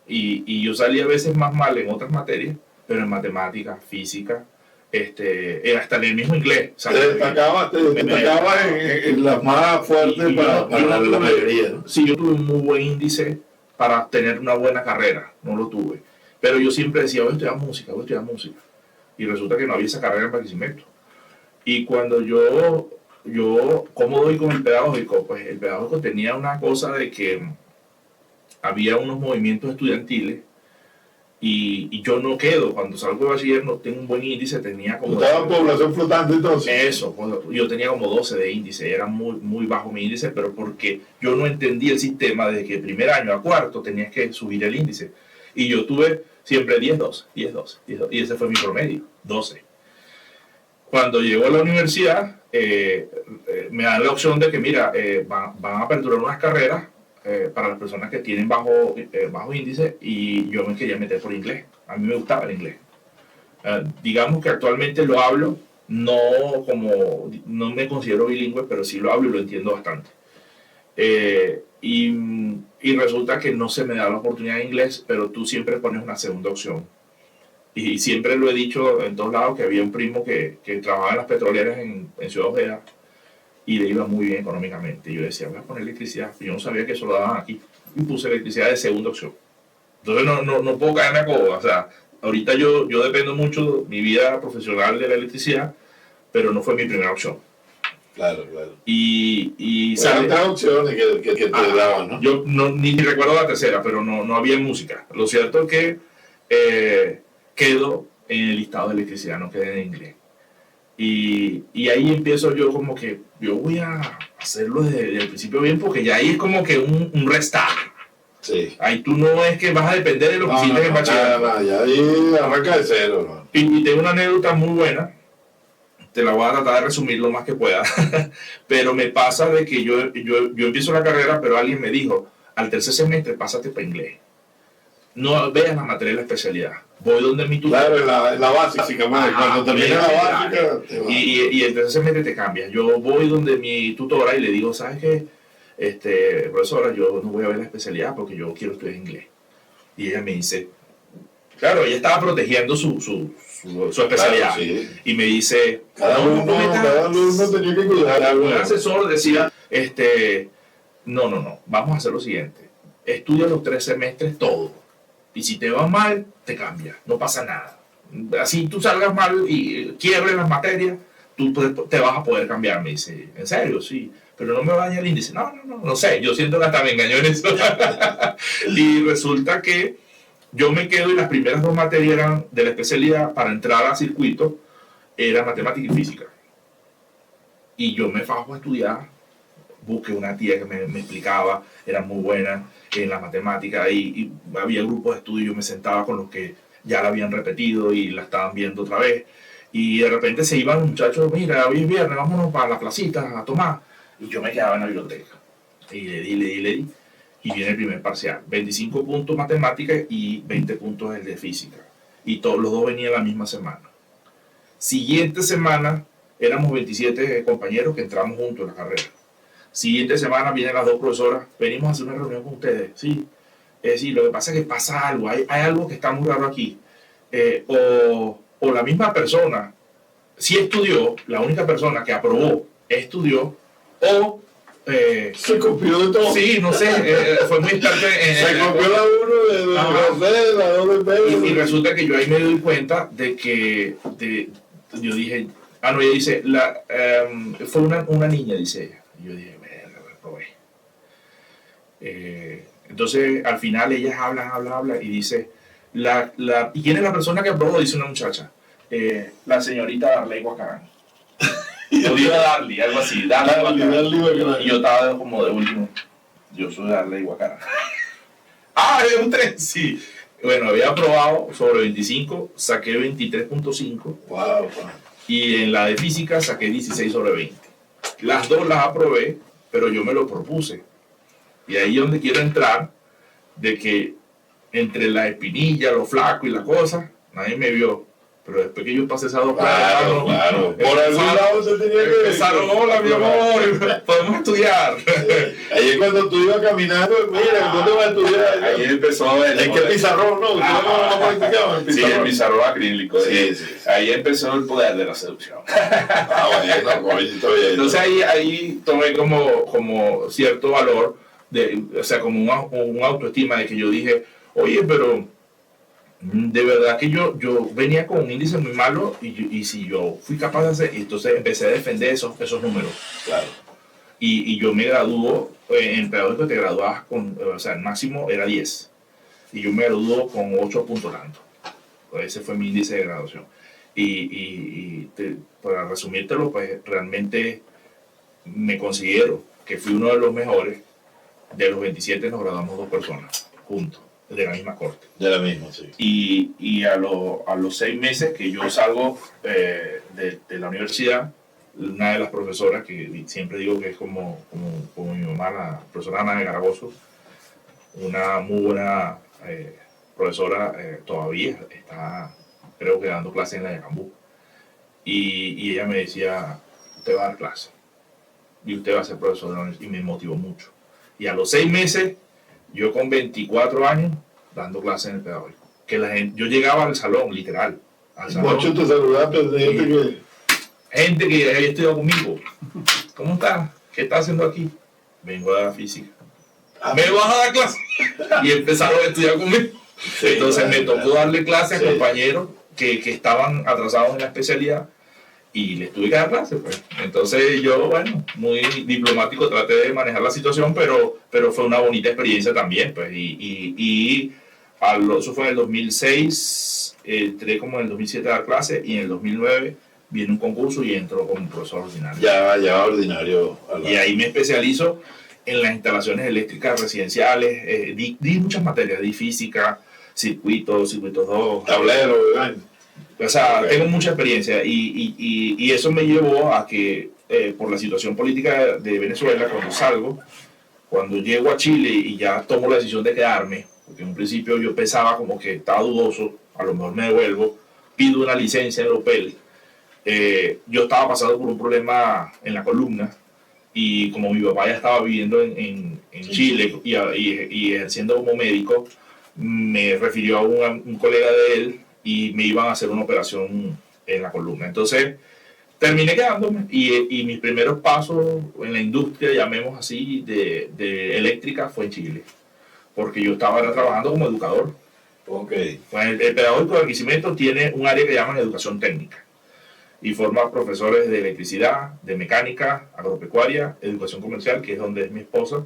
Y yo salía a veces más mal en otras materias, pero en matemática, física, hasta en el mismo inglés. Te destacaba en las más fuertes para la mayoría, ¿no? Sí, yo tuve un muy buen índice para tener una buena carrera, no lo tuve. Pero yo siempre decía, voy a estudiar música. Y resulta que no había esa carrera en Barquisimeto. Y cuando yo ¿cómo doy con el pedagógico? Pues el pedagógico tenía una cosa de que había unos movimientos estudiantiles y yo no quedo, cuando salgo de bachiller no tengo un buen índice, tenía como... ¿Estaba en población flotante entonces? Eso, yo tenía como 12 de índice, era muy, muy bajo mi índice, pero porque yo no entendí el sistema de que primer año a cuarto tenías que subir el índice. Y yo tuve siempre 10-12, y ese fue mi promedio, 12. Cuando llego a la universidad, me dan la opción de que, mira, van a aperturar unas carreras para las personas que tienen bajo índice, y yo me quería meter por inglés. A mí me gustaba el inglés. Digamos que actualmente lo hablo, no me considero bilingüe, pero sí lo hablo y lo entiendo bastante. Y resulta que no se me da la oportunidad en inglés, pero tú siempre pones una segunda opción. Y siempre lo he dicho en todos lados, que había un primo que trabajaba en las petroleras en Ciudad Ojeda y le iba muy bien económicamente. Y yo decía, voy a poner electricidad. Yo no sabía que eso lo daban aquí. Y puse electricidad de segunda opción. Entonces no puedo caerme a coba. O sea, ahorita yo dependo mucho de mi vida profesional de la electricidad, pero no fue mi primera opción. Claro. Y tantas opciones que te daban, ¿no? Yo ni recuerdo la tercera, pero no había música. Lo cierto es que quedo en el listado de electricidad, no quedé en inglés. Y ahí empiezo yo como que, yo voy a hacerlo desde el principio bien, porque ya ahí es como que un restart. Sí. Ahí tú no es que vas a depender de lo que hiciste en bachillerato. Ya ahí arranca de cero, ¿no? Y tengo una anécdota muy buena, te la voy a tratar de resumir lo más que pueda. Pero me pasa de que yo empiezo la carrera, pero alguien me dijo, al tercer semestre pásate para inglés. No veas la materia de la especialidad. Voy donde mi tutor. Claro, en la básica, cuando termina la básica. Y el tercer semestre te cambias. Yo voy donde mi tutora y le digo, ¿sabes qué? Profesora, yo no voy a ver la especialidad porque yo quiero estudiar inglés. Y ella me dice, claro, ella estaba protegiendo su especialidad. Claro, sí. Y me dice, cada alumno tenía que cuidar. Un asesor decía, no, vamos a hacer lo siguiente. Estudia los 3 semestres todo. Y si te va mal, te cambias. No pasa nada. Así tú salgas mal y quiebres las materias, tú te vas a poder cambiar. Me dice, ¿en serio? Sí. Pero no me va a dañar el índice. No sé. Yo siento que hasta me engañó en eso. Y resulta que yo me quedo y las primeras 2 materias eran de la especialidad para entrar a circuito, era matemática y física. Y yo me fajo a estudiar. Busqué una tía que me explicaba, era muy buena en la matemática, y había grupos de estudio, yo me sentaba con los que ya la habían repetido y la estaban viendo otra vez, y de repente se iban los muchachos, mira, hoy es viernes, vámonos para la placita a tomar, y yo me quedaba en la biblioteca, y le di, y viene el primer parcial, 25 puntos matemática y 20 puntos el de física, y todos los 2 venían la misma semana. Siguiente semana, éramos 27 compañeros que entramos juntos en la carrera. Siguiente semana vienen las 2 profesoras, venimos a hacer una reunión con ustedes. Sí, lo que pasa es que pasa algo, hay algo que está muy raro aquí. O la misma persona sí estudió, la única persona que aprobó estudió, o Se copió de todo. Sí, no sé, fue muy experto se copió la 1 de la 2 de B. Y resulta que yo ahí me doy cuenta de que yo dije, no, ella dice, fue una niña, dice ella. Y yo dije, reprobé. Entonces, al final ellas hablan y dice, ¿y quién es la persona que aprobó? Dice una muchacha, la señorita Darley Guacarán. Yo digo Darley, algo así, Darley Guacarán. Y yo estaba como de último, yo soy Darley Guacarán. ¿Es usted? Sí. Bueno, había aprobado sobre 25, saqué 23.5. Wow. Y en la de física saqué 16 sobre 20. Las dos las aprobé, pero yo me lo propuse. Y ahí es donde quiero entrar, de que entre la espinilla, lo flaco y la cosa, nadie me vio. Pero después que yo pasé esas dos claro. Por algún lado se tenía que empezaron, hola mi amor, podemos estudiar. Ahí es cuando tú ibas caminando, mira, ¿dónde vas a estudiar? Ahí empezó a ver. Es que el pizarrón, ¿no? ¿Ustedes no lo practicaban? Sí, el pizarrón acrílico. Sí. Ahí empezó el poder de la seducción. Bueno, entonces ahí tomé como cierto valor, o sea, como un autoestima de que yo dije, oye, pero de verdad que yo venía con un índice muy malo y si yo fui capaz de hacer, entonces empecé a defender esos números. Claro. Y yo me graduó, en pedagógico te graduabas con, o sea, el máximo era 10. Y yo me graduó con 8 puntos tanto. Ese fue mi índice de graduación. Para resumírtelo, pues realmente me considero que fui uno de los mejores. De los 27 nos graduamos 2 personas juntos, de la misma corte. De la misma, sí. Y a los 6 meses que yo salgo de la universidad, una de las profesoras, que siempre digo que es como mi mamá, la profesora Ana de Garagoso, una muy buena profesora, todavía está, creo que dando clases en la Yacambú. Y ella me decía, usted va a dar clase y usted va a ser profesor de la universidad, y me motivó mucho. Y a los 6 meses, yo con 24 años, dando clases en el pedagógico. Yo llegaba al salón, literal. Muchos te saludaban, gente que había estudiado conmigo. ¿Cómo estás? ¿Qué estás haciendo aquí? Vengo a dar física. ¿Me vas a dar clase? Y empezaron a estudiar conmigo. Sí, entonces me tocó darle clase a compañeros que estaban atrasados en la especialidad. Y les tuve que dar clases, pues. Entonces yo, bueno, muy diplomático, traté de manejar la situación, pero fue una bonita experiencia también, pues. Eso fue en el 2006, entré como en el 2007 a dar clases, y en el 2009 viene un concurso y entro como profesor ordinario. Ya ordinario. Y ahí me especializo en las instalaciones eléctricas residenciales, di muchas materias, di física, circuitos 2, tablero, ¿verdad? O sea, tengo mucha experiencia y eso me llevó a que, por la situación política de Venezuela, cuando llego a Chile y ya tomo la decisión de quedarme, porque en un principio yo pensaba como que estaba dudoso, a lo mejor me devuelvo, pido una licencia en el OPEL. Yo estaba pasando por un problema en la columna, y como mi papá ya estaba viviendo en Chile y ejerciendo como médico, me refirió a un colega de él y me iban a hacer una operación en la columna. Entonces terminé quedándome y mis primeros pasos en la industria, llamemos así, de eléctrica fue en Chile, porque yo estaba trabajando como educador. Okay. Pues el pedagógico de Barquisimeto tiene un área que llaman educación técnica y forma profesores de electricidad, de mecánica, agropecuaria, educación comercial, que es donde es mi esposa,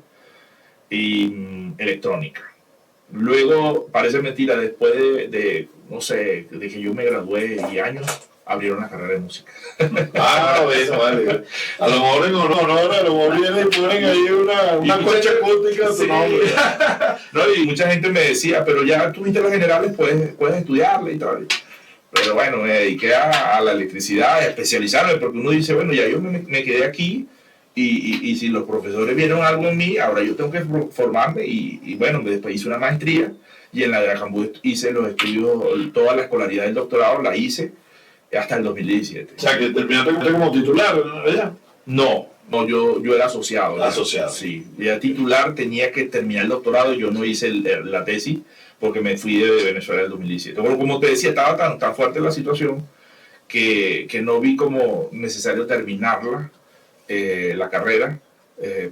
y electrónica. Luego, parece mentira, después no sé, de que yo me gradué y años, abrieron la carrera de música. Bueno, vale. A lo mejor en honor, a lo mejor vienen y ponen ahí una concha acústica a tu nombre. No, y mucha gente me decía, pero ya tuviste las generales, puedes estudiarle y tal. Pero bueno, me dediqué a la electricidad, a especializarme, porque uno dice, bueno, ya yo me quedé aquí, y si los profesores vieron algo en mí, ahora yo tengo que formarme, y bueno, después hice una maestría, y en la de Acambú hice los estudios, toda la escolaridad del doctorado la hice hasta el 2017. O sea, que terminaste como titular, ¿no? No, yo era asociado. Asociado. Sí, era titular, tenía que terminar el doctorado, yo no hice la tesis, porque me fui de Venezuela en el 2017. Bueno, como te decía, estaba tan fuerte la situación que no vi como necesario terminarla, la carrera,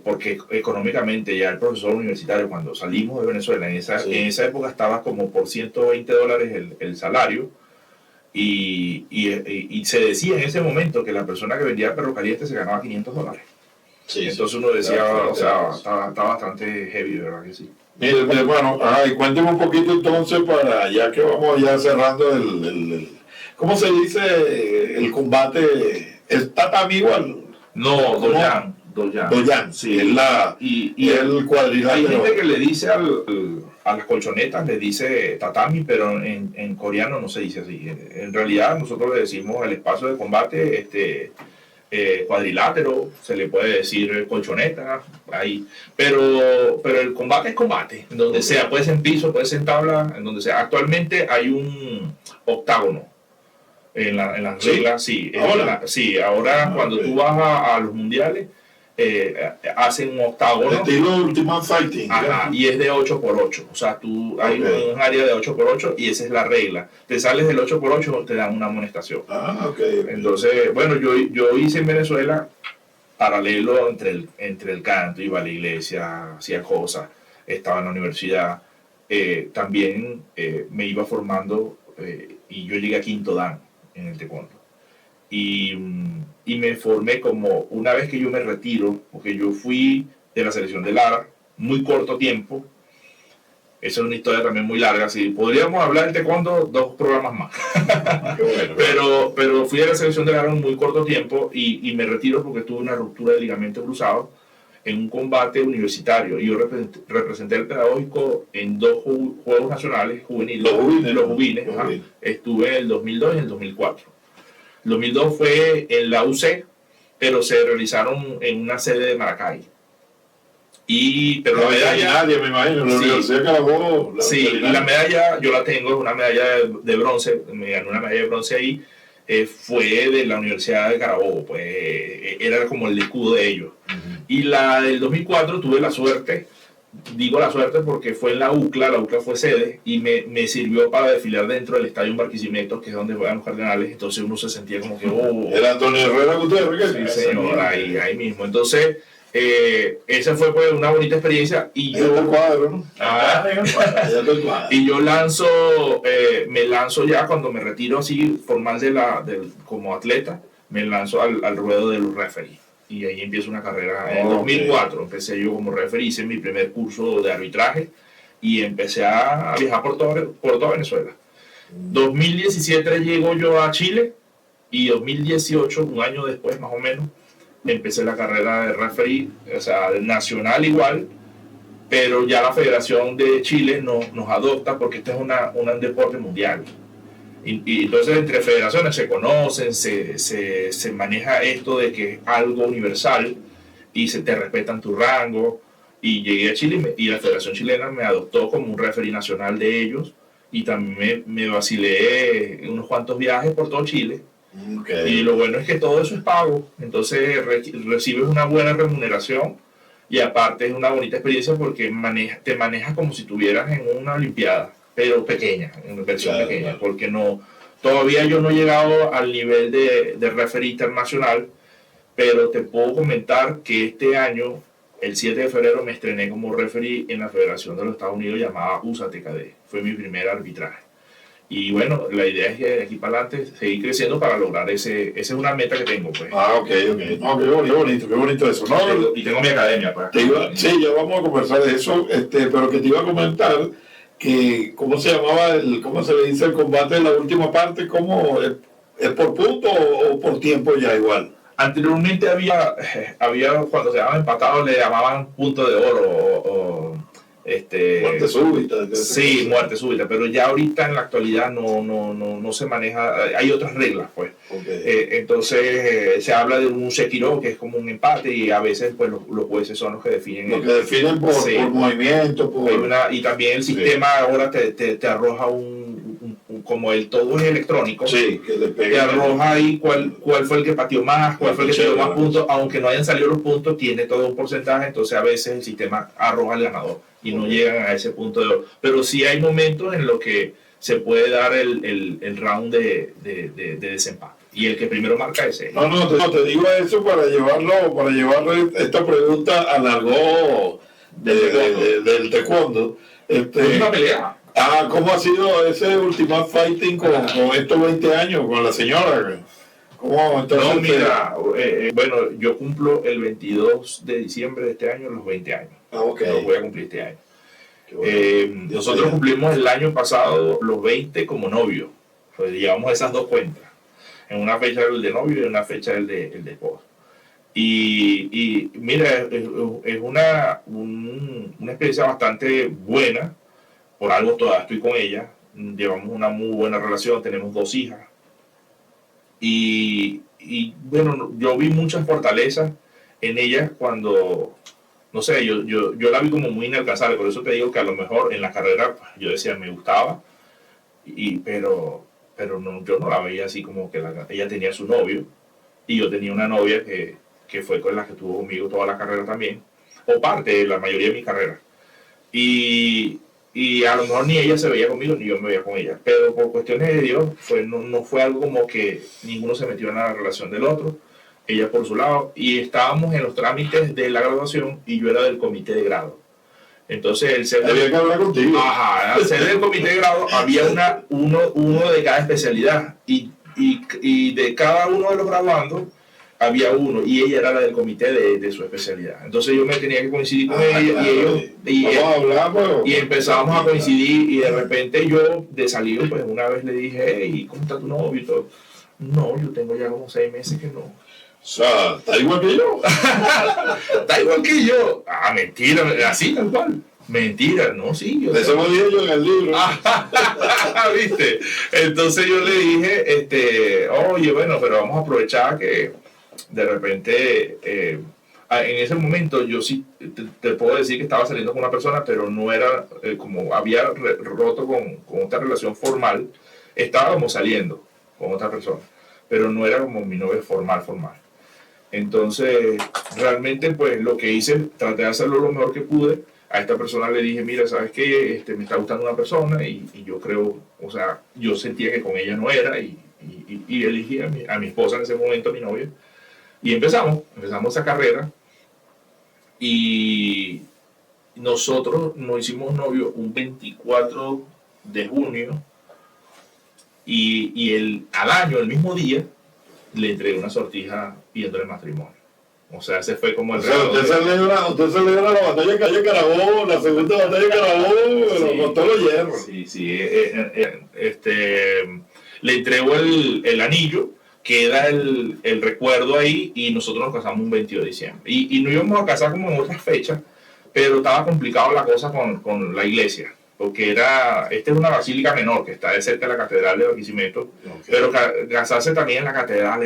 porque económicamente ya el profesor universitario, cuando salimos de Venezuela, en esa época estaba como por $120 el salario, y se decía en ese momento que la persona que vendía perro caliente se ganaba $500. Sí, entonces uno decía, claro, o sea, está bastante heavy, ¿verdad que sí? Mire, bueno, y cuénteme un poquito entonces, para ya que vamos ya cerrando ¿cómo se dice el combate? ¿Es tatami igual? No, Doyan. Doyan, sí. Es el cuadrilátero. Hay gente que le dice a las colchonetas, le dice tatami, pero en coreano no se dice así. En realidad nosotros le decimos el espacio de combate, cuadrilátero, se le puede decir colchoneta, ahí. Pero el combate es combate, en donde sea, puede ser en piso, puede ser en tabla, en donde sea. Actualmente hay un octágono en las reglas, sí. Ahora cuando tú vas a los mundiales, hacen un octágono. Estilo Ultimate Fighting. Ajá, y es de 8x8. O sea, hay un área de 8x8 y esa es la regla. Te sales del 8x8, te dan una amonestación. Entonces, bueno, yo hice en Venezuela paralelo entre el canto, iba a la iglesia, hacía cosas, estaba en la universidad. También me iba formando y yo llegué a quinto dan en el taekwondo. Y me formé como una vez que yo me retiro, porque yo fui de la selección de Lara, muy corto tiempo. Esa es una historia también muy larga. Sí, podríamos hablar del taekwondo 2 programas más. pero fui de la selección de Lara en muy corto tiempo y me retiro porque tuve una ruptura de ligamento cruzado en un combate universitario. Y yo representé el pedagógico en 2 Juegos Nacionales juveniles. Los juveniles. Estuve en el 2002 y en el 2004. El 2002 fue en la UC, pero se realizaron en una sede de Maracay. Pero la medalla... Nadie, me imagino, la Universidad de Carabobo. Sí, y la medalla yo la tengo, es una medalla de bronce, me gané una medalla de bronce ahí, fue de la Universidad de Carabobo, pues era como el escudo de ellos. Y la del 2004 tuve la suerte, digo la suerte porque fue en la UCLA fue sede y me sirvió para desfilar dentro del estadio Barquisimeto, que es donde juegan los Cardenales. Entonces uno se sentía como que ¿Era Antonio Herrera Gutiérrez? Sí, señor, ahí mismo. Entonces esa fue pues una bonita experiencia y yo y yo me lanzo ya cuando me retiro así formal como atleta, me lanzo al ruedo de los referees. Y ahí empiezo una carrera. En 2004 empecé yo como referee, hice mi primer curso de arbitraje y empecé a viajar por toda Venezuela. 2017 llego yo a Chile y 2018, un año después más o menos, empecé la carrera de referee, o sea, nacional igual, pero ya la Federación de Chile nos adopta porque este es un deporte mundial. Y entonces entre federaciones se conocen, se maneja esto de que es algo universal y te respetan tu rango. Y llegué a Chile y la Federación Chilena me adoptó como un referee nacional de ellos y también me vacilé unos cuantos viajes por todo Chile. Y lo bueno es que todo eso es pago, entonces recibes una buena remuneración y aparte es una bonita experiencia porque te manejas como si estuvieras en una olimpiada, pero pequeña, en versión pequeña, porque todavía yo no he llegado al nivel de referee internacional, pero te puedo comentar que este año, el 7 de febrero, me estrené como referee en la Federación de los Estados Unidos llamada USA-TKD. Fue mi primer arbitraje. Y bueno, la idea es que de aquí para adelante seguir creciendo para lograr esa es una meta que tengo, pues. Ok. No, qué bonito eso. No, y tengo mi academia, pues. Sí, ya vamos a conversar de eso, pero que te iba a comentar que, ¿cómo se llamaba cómo se le dice el combate en la última parte? ¿Cómo es por punto o por tiempo ya igual? Anteriormente había cuando se llamaban empatados le llamaban punto de oro muerte súbita. Sí, muerte súbita, pero ya ahorita en la actualidad no se maneja, hay otras reglas, pues. Entonces se habla de un sekiro, que es como un empate, y a veces pues los jueces son los que definen. Los que definen por movimiento. Y también el sistema ahora te arroja como todo es electrónico, te arroja ahí cuál fue el que pateó más, cuál fue el que dio más puntos, aunque no hayan salido los puntos, tiene todo un porcentaje, entonces a veces el sistema arroja al ganador y no llegan a ese punto de oro. Pero sí hay momentos en los que se puede dar el round de desempate. Y el que primero marca es él. No, te digo eso para llevarlo esta pregunta al argot del taekwondo. ¿Es una pelea? ¿Cómo ha sido ese Ultimate Fighting con estos 20 años, con la señora? ¿Cómo entonces? No, mira, bueno, yo cumplo el 22 de diciembre de este año los 20 años. Ok. Lo voy a cumplir este año. Bueno. Nosotros cumplimos el año pasado los 20 como novio. Pues llevamos esas dos cuentas. En una fecha el de novio y en una fecha el de esposo. Y mira, es una experiencia bastante buena. Por algo todavía estoy con ella. Llevamos una muy buena relación. Tenemos 2 hijas. Y bueno, yo vi muchas fortalezas en ella cuando, no sé, yo la vi como muy inalcanzable. Por eso te digo que a lo mejor en la carrera yo decía me gustaba, pero no, yo no la veía así como que ella tenía su novio y yo tenía una novia que fue con la que estuvo conmigo toda la carrera también, o parte de la mayoría de mi carrera. Y a lo mejor ni ella se veía conmigo ni yo me veía con ella, pero por cuestiones de Dios no fue algo como que ninguno se metió en la relación del otro, ella por su lado, y estábamos en los trámites de la graduación y yo era del comité de grado. Entonces el ser había que hablar contigo. Al ser del comité de grado había uno de cada especialidad y de cada uno de los graduandos había uno y ella era la del comité de su especialidad. Entonces yo me tenía que coincidir con ella y empezábamos a coincidir y de repente yo de salido pues una vez le dije, hey, ¿cómo está tu novio? Y todo. No, yo tengo ya como 6 meses que no. O sea, ¿está igual que yo? Está igual que yo. Mentira, así tal cual. Mentira, no, sí. Eso lo dije yo en el libro. ¿Viste? Entonces yo le dije, oye, bueno, pero vamos a aprovechar que de repente, en ese momento yo sí te puedo decir que estaba saliendo con una persona, pero no era como había roto con otra relación formal, estábamos saliendo con otra persona, pero no era como mi novia formal. Entonces, realmente, pues lo que hice, traté de hacerlo lo mejor que pude. A esta persona le dije, mira, ¿sabes qué? Me está gustando una persona y yo creo, o sea, yo sentía que con ella no era y elegí a mi esposa en ese momento, a mi novia. Y empezamos esa carrera y nosotros nos hicimos novios un 24 de junio y al año, el mismo día, le entregué una sortija pidiéndole matrimonio. O sea, ese fue como el regalo. Usted celebra la batalla de Calle Carabobo, la segunda batalla de Carabobo, pero con todos los hierros. Sí. Le entregó el anillo, queda el recuerdo ahí y nosotros nos casamos un 22 de diciembre. Y nos íbamos a casar como en otras fechas, pero estaba complicado la cosa con la iglesia, porque esta es una basílica menor que está de cerca de la catedral de Barquisimeto, pero casarse también en la catedral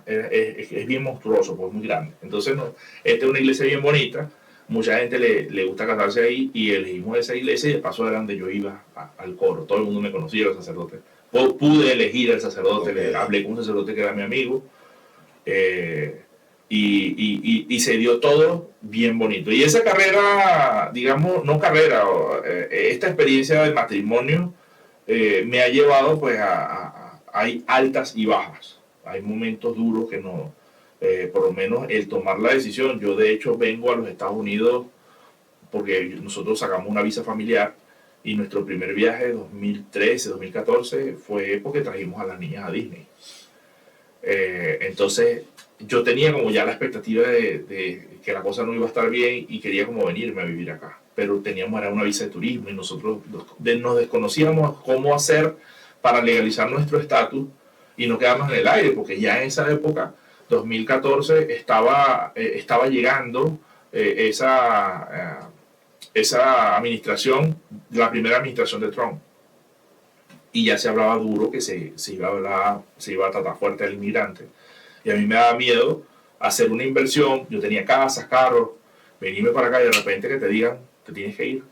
es bien monstruoso, pues muy grande. Entonces, esta es una iglesia bien bonita, mucha gente le gusta casarse ahí y elegimos esa iglesia y de paso era donde yo iba al coro, todo el mundo me conocía, los sacerdotes. Pude elegir al sacerdote, hablé con un sacerdote que era mi amigo y se dio todo bien bonito. Y esa carrera, digamos, esta experiencia del matrimonio me ha llevado pues hay altas y bajas, hay momentos duros que no, por lo menos el tomar la decisión, yo de hecho vengo a los Estados Unidos porque nosotros sacamos una visa familiar. Y nuestro primer viaje de 2013, 2014 fue porque trajimos a las niñas a Disney. Entonces yo tenía como ya la expectativa de que la cosa no iba a estar bien y quería como venirme a vivir acá. Pero teníamos una visa de turismo y nosotros nos desconocíamos cómo hacer para legalizar nuestro estatus y no quedarnos en el aire, porque ya en esa época, 2014, estaba llegando esa administración, la primera administración de Trump, y ya se hablaba duro que se iba a tratar fuerte al inmigrante, y a mí me daba miedo hacer una inversión, yo tenía casas, carros, venirme para acá y de repente que te digan, te tienes que ir.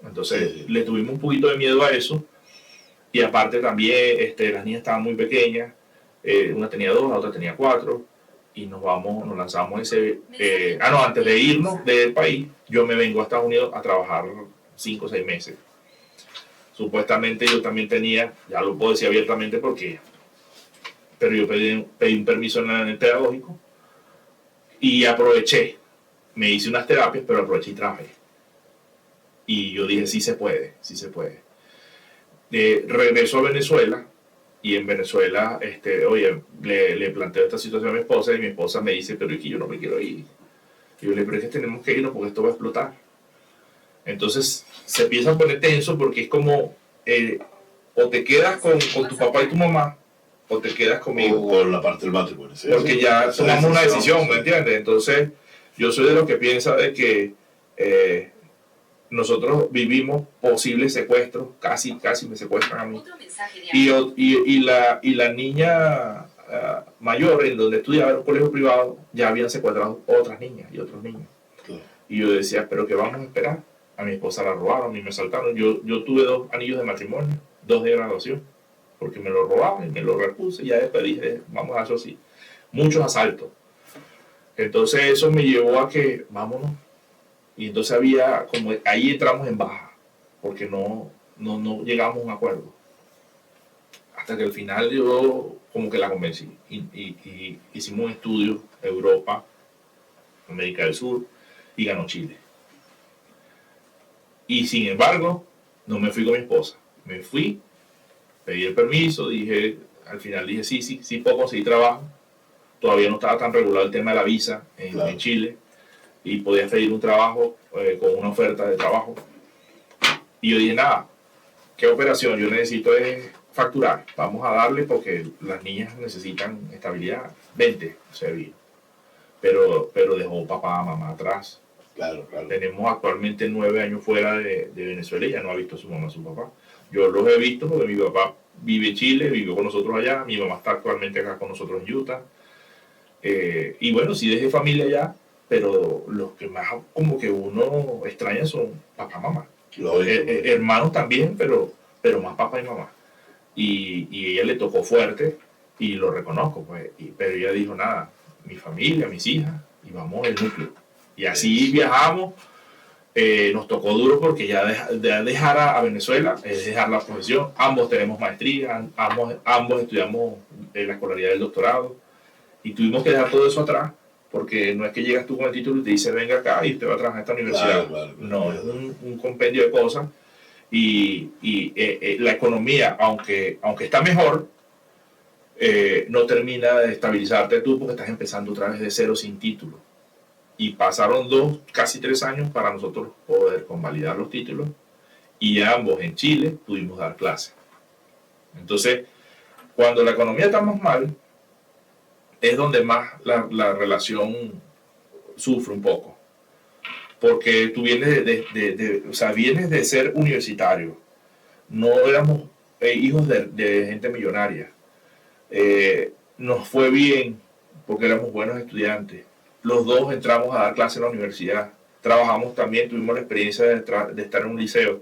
Entonces le tuvimos un poquito de miedo a eso, y aparte también las niñas estaban muy pequeñas, una tenía 2, la otra tenía 4, y nos lanzamos antes de irnos del país, yo me vengo a Estados Unidos a trabajar 5 o 6 meses. Supuestamente yo también tenía, ya lo puedo decir abiertamente porque pero yo pedí un permiso en el pedagógico y aproveché. Me hice unas terapias, pero aproveché y trabajé. Y yo dije, sí se puede, sí se puede. Regreso a Venezuela y en Venezuela, oye, le planteo esta situación a mi esposa y mi esposa me dice, pero es que yo no me quiero ir. Y yo le digo, pero es que tenemos que irnos porque esto va a explotar. Entonces se empieza a poner tenso porque es como, o te quedas con tu papá y tu mamá, o te quedas conmigo. O con la parte del matrimonio. Sí, porque sí, ya tomamos una decisión, sí. ¿me entiendes? Entonces yo soy de los que piensa de que nosotros vivimos posibles secuestros, casi me secuestran a mí. Y la niña mayor, en donde estudiaba en un colegio privado, ya habían secuestrado otras niñas y otros niños. Claro. Y yo decía, ¿pero qué vamos a esperar? A mi esposa la robaron, a mí me asaltaron. Yo tuve 2 anillos de matrimonio, 2 de graduación, porque me lo robaban y me lo repuse. Y ya después dije, vamos a hacer así. Muchos asaltos. Entonces eso me llevó a que, vámonos. Y entonces había, como ahí entramos en baja, porque no llegamos a un acuerdo. Hasta que al final yo como que la convencí. Y hicimos un estudio, Europa, América del Sur, y ganó Chile. Y sin embargo, no me fui con mi esposa. Me fui, pedí el permiso, al final dije, sí puedo conseguir trabajo. Todavía no estaba tan regulado el tema de la visa en Chile. Y podías pedir un trabajo con una oferta de trabajo. Y yo dije, nada, ¿qué operación? Yo necesito es facturar. Vamos a darle porque las niñas necesitan estabilidad. 20 se vino. Pero dejó papá, mamá atrás. Claro. Tenemos actualmente 9 años fuera de Venezuela y ya no ha visto a su mamá, a su papá. Yo los he visto porque mi papá vive en Chile, vivió con nosotros allá. Mi mamá está actualmente acá con nosotros en Utah. Y bueno, sí dejé familia allá, pero los que más como que uno extraña son papá, mamá. Hermanos también, pero más papá y mamá. Y ella le tocó fuerte y lo reconozco, pues. Pero ella dijo, nada, mi familia, mis hijas, y vamos el núcleo. Y así viajamos. Nos tocó duro porque ya dejar a Venezuela es dejar la profesión. Ambos tenemos maestría, ambos estudiamos la escolaridad del doctorado y tuvimos que dejar todo eso atrás porque no es que llegas tú con el título y te dice venga acá y usted va a trabajar en esta universidad. Claro. No, es un compendio de cosas y la economía, aunque está mejor, no termina de estabilizarte tú porque estás empezando otra vez de cero sin título. Y pasaron 2, casi 3 años para nosotros poder convalidar los títulos y ambos en Chile pudimos dar clases. Entonces, cuando la economía está más mal, es donde más la relación sufre un poco. Porque tú vienes vienes de ser universitario. No éramos hijos de gente millonaria. Nos fue bien porque éramos buenos estudiantes. Los dos entramos a dar clases en la universidad. Trabajamos también, tuvimos la experiencia de estar en un liceo.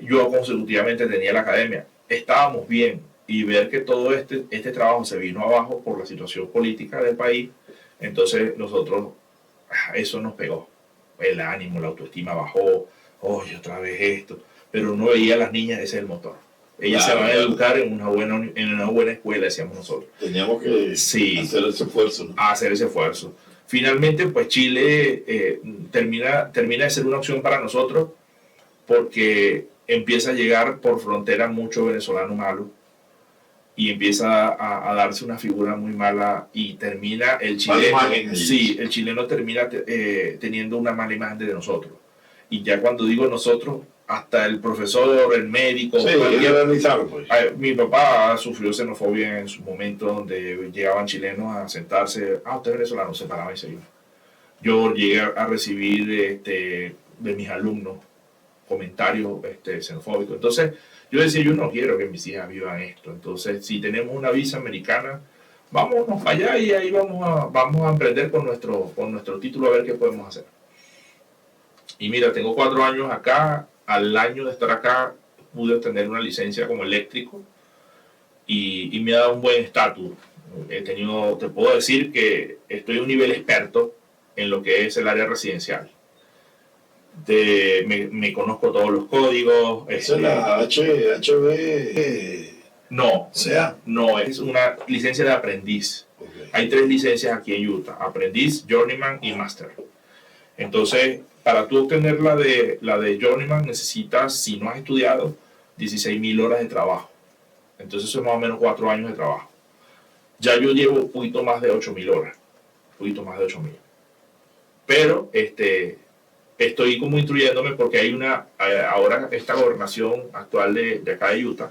Yo consecutivamente tenía la academia. Estábamos bien. Y ver que todo este trabajo se vino abajo por la situación política del país, entonces nosotros, eso nos pegó. El ánimo, la autoestima bajó. Oye, otra vez esto. Pero uno veía a las niñas, ese es el motor. Ellas se van a educar en una buena escuela, decíamos nosotros. Teníamos que hacer ese esfuerzo, ¿no? Hacer ese esfuerzo. Finalmente, pues Chile termina de ser una opción para nosotros porque empieza a llegar por frontera mucho venezolano malo y empieza a darse una figura muy mala y termina el chileno termina teniendo una mala imagen de nosotros. Y ya cuando digo nosotros, hasta el profesor, el médico, mi papá sufrió xenofobia en su momento donde llegaban chilenos a sentarse, usted es venezolano, se paraba y se iba. Yo llegué a recibir de mis alumnos comentarios xenofóbicos. Entonces yo decía, yo no quiero que mis hijas vivan esto. Entonces, si tenemos una visa americana, vámonos para allá y ahí vamos a emprender con nuestro título a ver qué podemos hacer. Y mira, tengo 4 años acá. Al año de estar acá pude obtener una licencia como eléctrico y me ha dado un buen estatus. Te puedo decir que estoy a un nivel experto en lo que es el área residencial. Me conozco todos los códigos. Esa es la HB. No, sea. no, es una licencia de aprendiz. Okay. Hay 3 licencias aquí en Utah: aprendiz, journeyman y master. Entonces, para tú obtener la de journeyman necesitas, si no has estudiado, 16,000 horas de trabajo. Entonces eso es más o menos 4 años de trabajo. Ya yo llevo un poquito más de 8,000 horas. Un poquito más de 8,000. Pero estoy como instruyéndome porque hay ahora esta gobernación actual de acá de Utah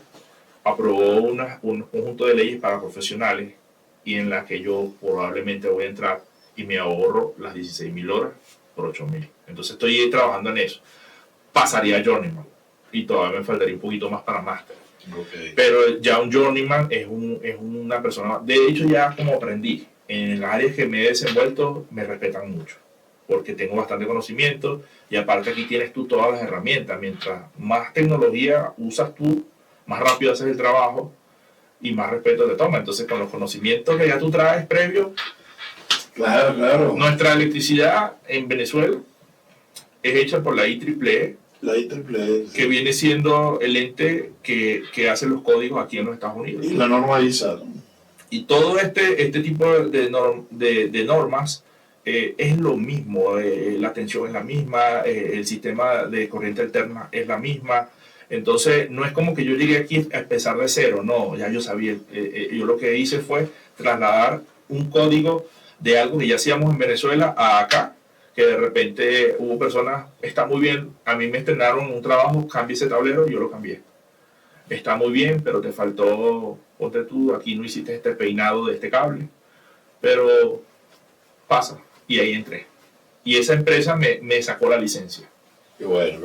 aprobó un conjunto de leyes para profesionales y en la que yo probablemente voy a entrar y me ahorro las 16,000 horas por 8,000. Entonces estoy trabajando en eso. Pasaría a journeyman y todavía me faltaría un poquito más para máster. Okay. Pero ya un journeyman es una persona, de hecho ya como aprendí, en las áreas que me he desenvuelto me respetan mucho, porque tengo bastante conocimiento y aparte aquí tienes tú todas las herramientas. Mientras más tecnología usas tú, más rápido haces el trabajo y más respeto te toma. Entonces con los conocimientos que ya tú traes previos, Claro. nuestra electricidad en Venezuela es hecha por la IEEE, La IEEE. que viene siendo el ente que hace los códigos aquí en los Estados Unidos. Y la norma ISA. Y todo este tipo de normas es lo mismo. La tensión es la misma, el sistema de corriente alterna es la misma. Entonces, no es como que yo llegué aquí a empezar de cero, no, ya yo sabía. Yo lo que hice fue trasladar un código de algo que ya hacíamos en Venezuela a acá, que de repente hubo personas, está muy bien, a mí me estrenaron un trabajo, cambié ese tablero, yo lo cambié. Está muy bien, pero te faltó, ponte tú, aquí no hiciste este peinado de este cable, pero pasa, y ahí entré. Y esa empresa me sacó la licencia. Qué bueno.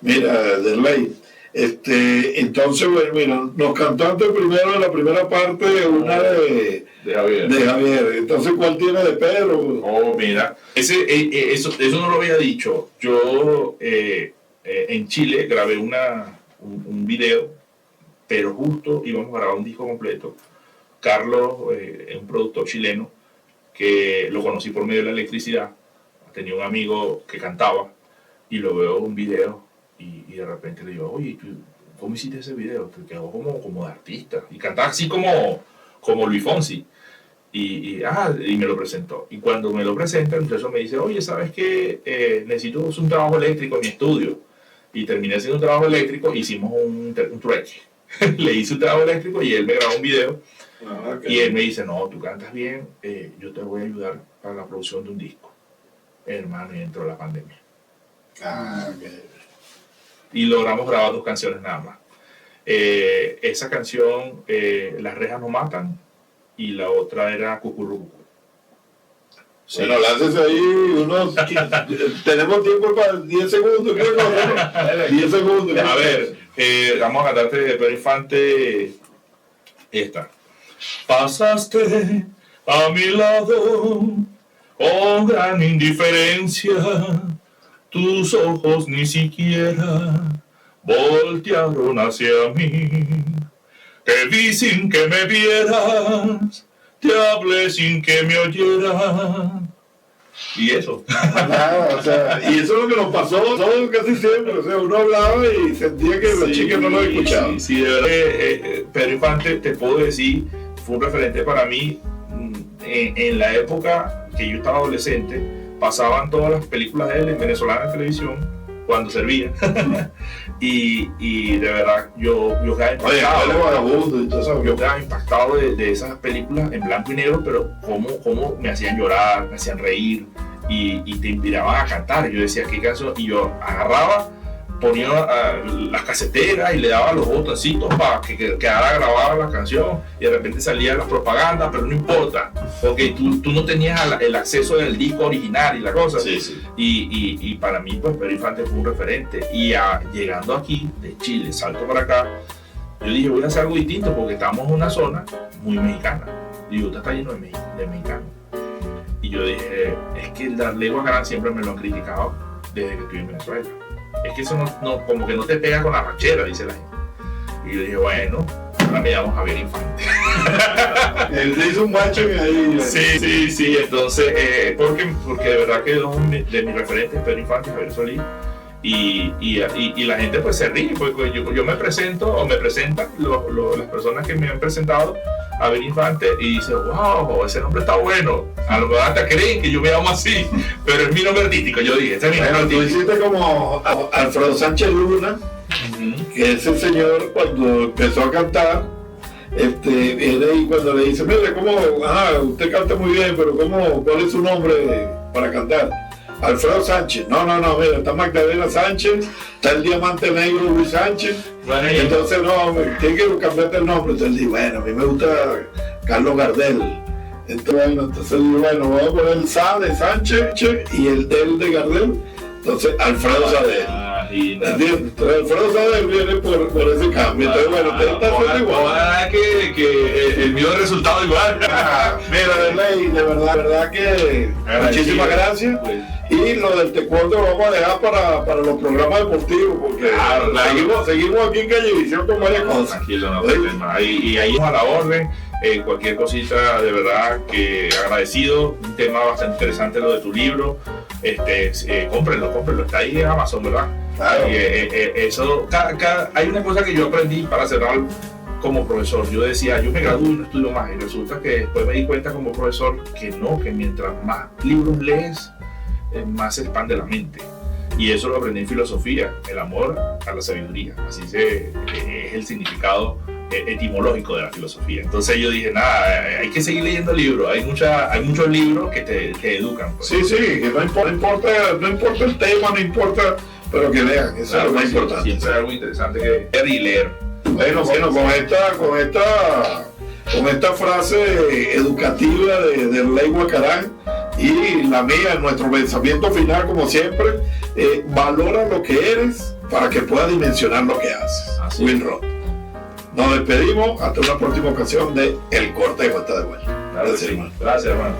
Mira, Derley, entonces, bueno, mira, nos cantaste primero en la primera parte una de Javier. Entonces, ¿cuál tiene de Pedro? Oh, mira, eso no lo había dicho. Yo en Chile grabé un video, pero justo íbamos a grabar un disco completo. Carlos es un productor chileno que lo conocí por medio de la electricidad. Tenía un amigo que cantaba y lo veo en un video y de repente le digo, oye, ¿tú cómo hiciste ese video? Te quedó como de artista. Y cantaba así como Luis Fonsi. Y me lo presentó. Y cuando me lo presenta, el muchacho me dice, oye, ¿sabes qué? Necesito un trabajo eléctrico en mi estudio. Y terminé haciendo un trabajo eléctrico, hicimos un track. Le hice un trabajo eléctrico y él me grabó un video. Y él me dice, no, tú cantas bien, yo te voy a ayudar para la producción de un disco. Hermano, y entró la pandemia. Okay. Y logramos grabar 2 canciones nada más. Esa canción, Las rejas no matan, y la otra era Cucurrucucú. Sí. Bueno, láncese ahí unos... Tenemos tiempo para 10 segundos, creo. 10 segundos. A ver, vamos a cantarte de Pedro Infante esta. Pasaste a mi lado con gran indiferencia, tus ojos ni siquiera voltearon hacia mí. Te vi sin que me vieras, te hablé sin que me oyeras. Y eso. Nada, o sea, y eso es lo que nos pasó todo casi siempre. O sea, uno hablaba y sentía que la chica no lo escuchaba. Sí, de verdad. Pedro Infante, te puedo decir, fue un referente para mí. En la época que yo estaba adolescente, pasaban todas las películas de él en venezolana en televisión cuando servía. y de verdad, yo quedaba impactado. Yo quedaba impactado de esas películas en blanco y negro, pero cómo me hacían llorar, me hacían reír y te inspiraban a cantar. Yo decía, ¿qué canción? Y yo agarraba, ponía las caseteras y le daba los botoncitos para que quedara grabada la canción, y de repente salían las propagandas, pero no importa, porque tú no tenías el acceso del disco original y la cosa. Sí, sí. Y para mí, pues, Pedro Infante fue un referente. Y llegando aquí de Chile, salto para acá, yo dije, voy a hacer algo distinto, porque estamos en una zona muy mexicana y Utah está lleno de mexicanos. Y yo dije, es que las lenguas grandes siempre me lo han criticado desde que estoy en Venezuela. Es que eso no, como que no te pega con la ranchera, dice la gente. Y yo dije, bueno, ahora me llamo Javier Infante. Él se hizo un macho ahí. Sí, entonces, porque de verdad que uno de mis referentes es Pedro Infante y Javier Solís. y la gente pues se ríe, porque yo me presento o me presentan las personas que me han presentado a Ben Infante y dicen, wow, ese nombre está bueno. A lo mejor hasta creen que yo me llamo así, pero es mi nombre artístico. Yo dije, este es mi nombre Tú artístico. hiciste como Alfredo Sánchez Luna, que ese señor cuando empezó a cantar, viene y cuando le dice, mire, usted canta muy bien, pero ¿cuál es su nombre para cantar? Alfredo Sánchez. No, mira, está Magdalena Sánchez, está el Diamante Negro Luis Sánchez. Bueno, Entonces, tiene que cambiarte el nombre. Entonces dije, bueno, a mí me gusta Carlos Gardel. Entonces digo, bueno, voy a poner el Sa de Sánchez y el del de Gardel. Entonces, Alfredo Sadel. ¿Entiendes? Entonces, Alfredo Sadel viene por ese cambio. Entonces, bueno, usted está haciendo igual. Ojalá que el mío resultado igual. Mira, de verdad que muchísimas gracias. Pues, Y lo del taekwondo lo vamos a dejar para los programas deportivos, porque claro. Seguimos aquí en Callevisión con varias cosas. Tranquilo, no problema. Y ahí a la orden, cualquier cosita, de verdad que agradecido. Un tema bastante interesante lo de tu libro. Cómprenlo, está ahí en Amazon, ¿verdad? Claro. Eso, hay una cosa que yo aprendí para cerrar como profesor. Yo decía, yo me gradúo y no estudio más, y resulta que después me di cuenta como profesor que mientras más libros lees, más se expande la mente. Y eso lo aprendí en filosofía, el amor a la sabiduría. Así es el significado etimológico de la filosofía. Entonces yo dije, hay que seguir leyendo libros. Hay muchos libros que te educan. Pues. Sí, que no importa el tema, no importa, pero que lean, eso es lo más importante. Siempre es algo interesante que leer y leer. Bueno, con esta frase educativa de Ley Guacarán y la mía, nuestro pensamiento final, como siempre, valora lo que eres para que puedas dimensionar lo que haces. Will Roth. Nos despedimos hasta una próxima ocasión de El Cortejo está de vuelta. Gracias, hermano.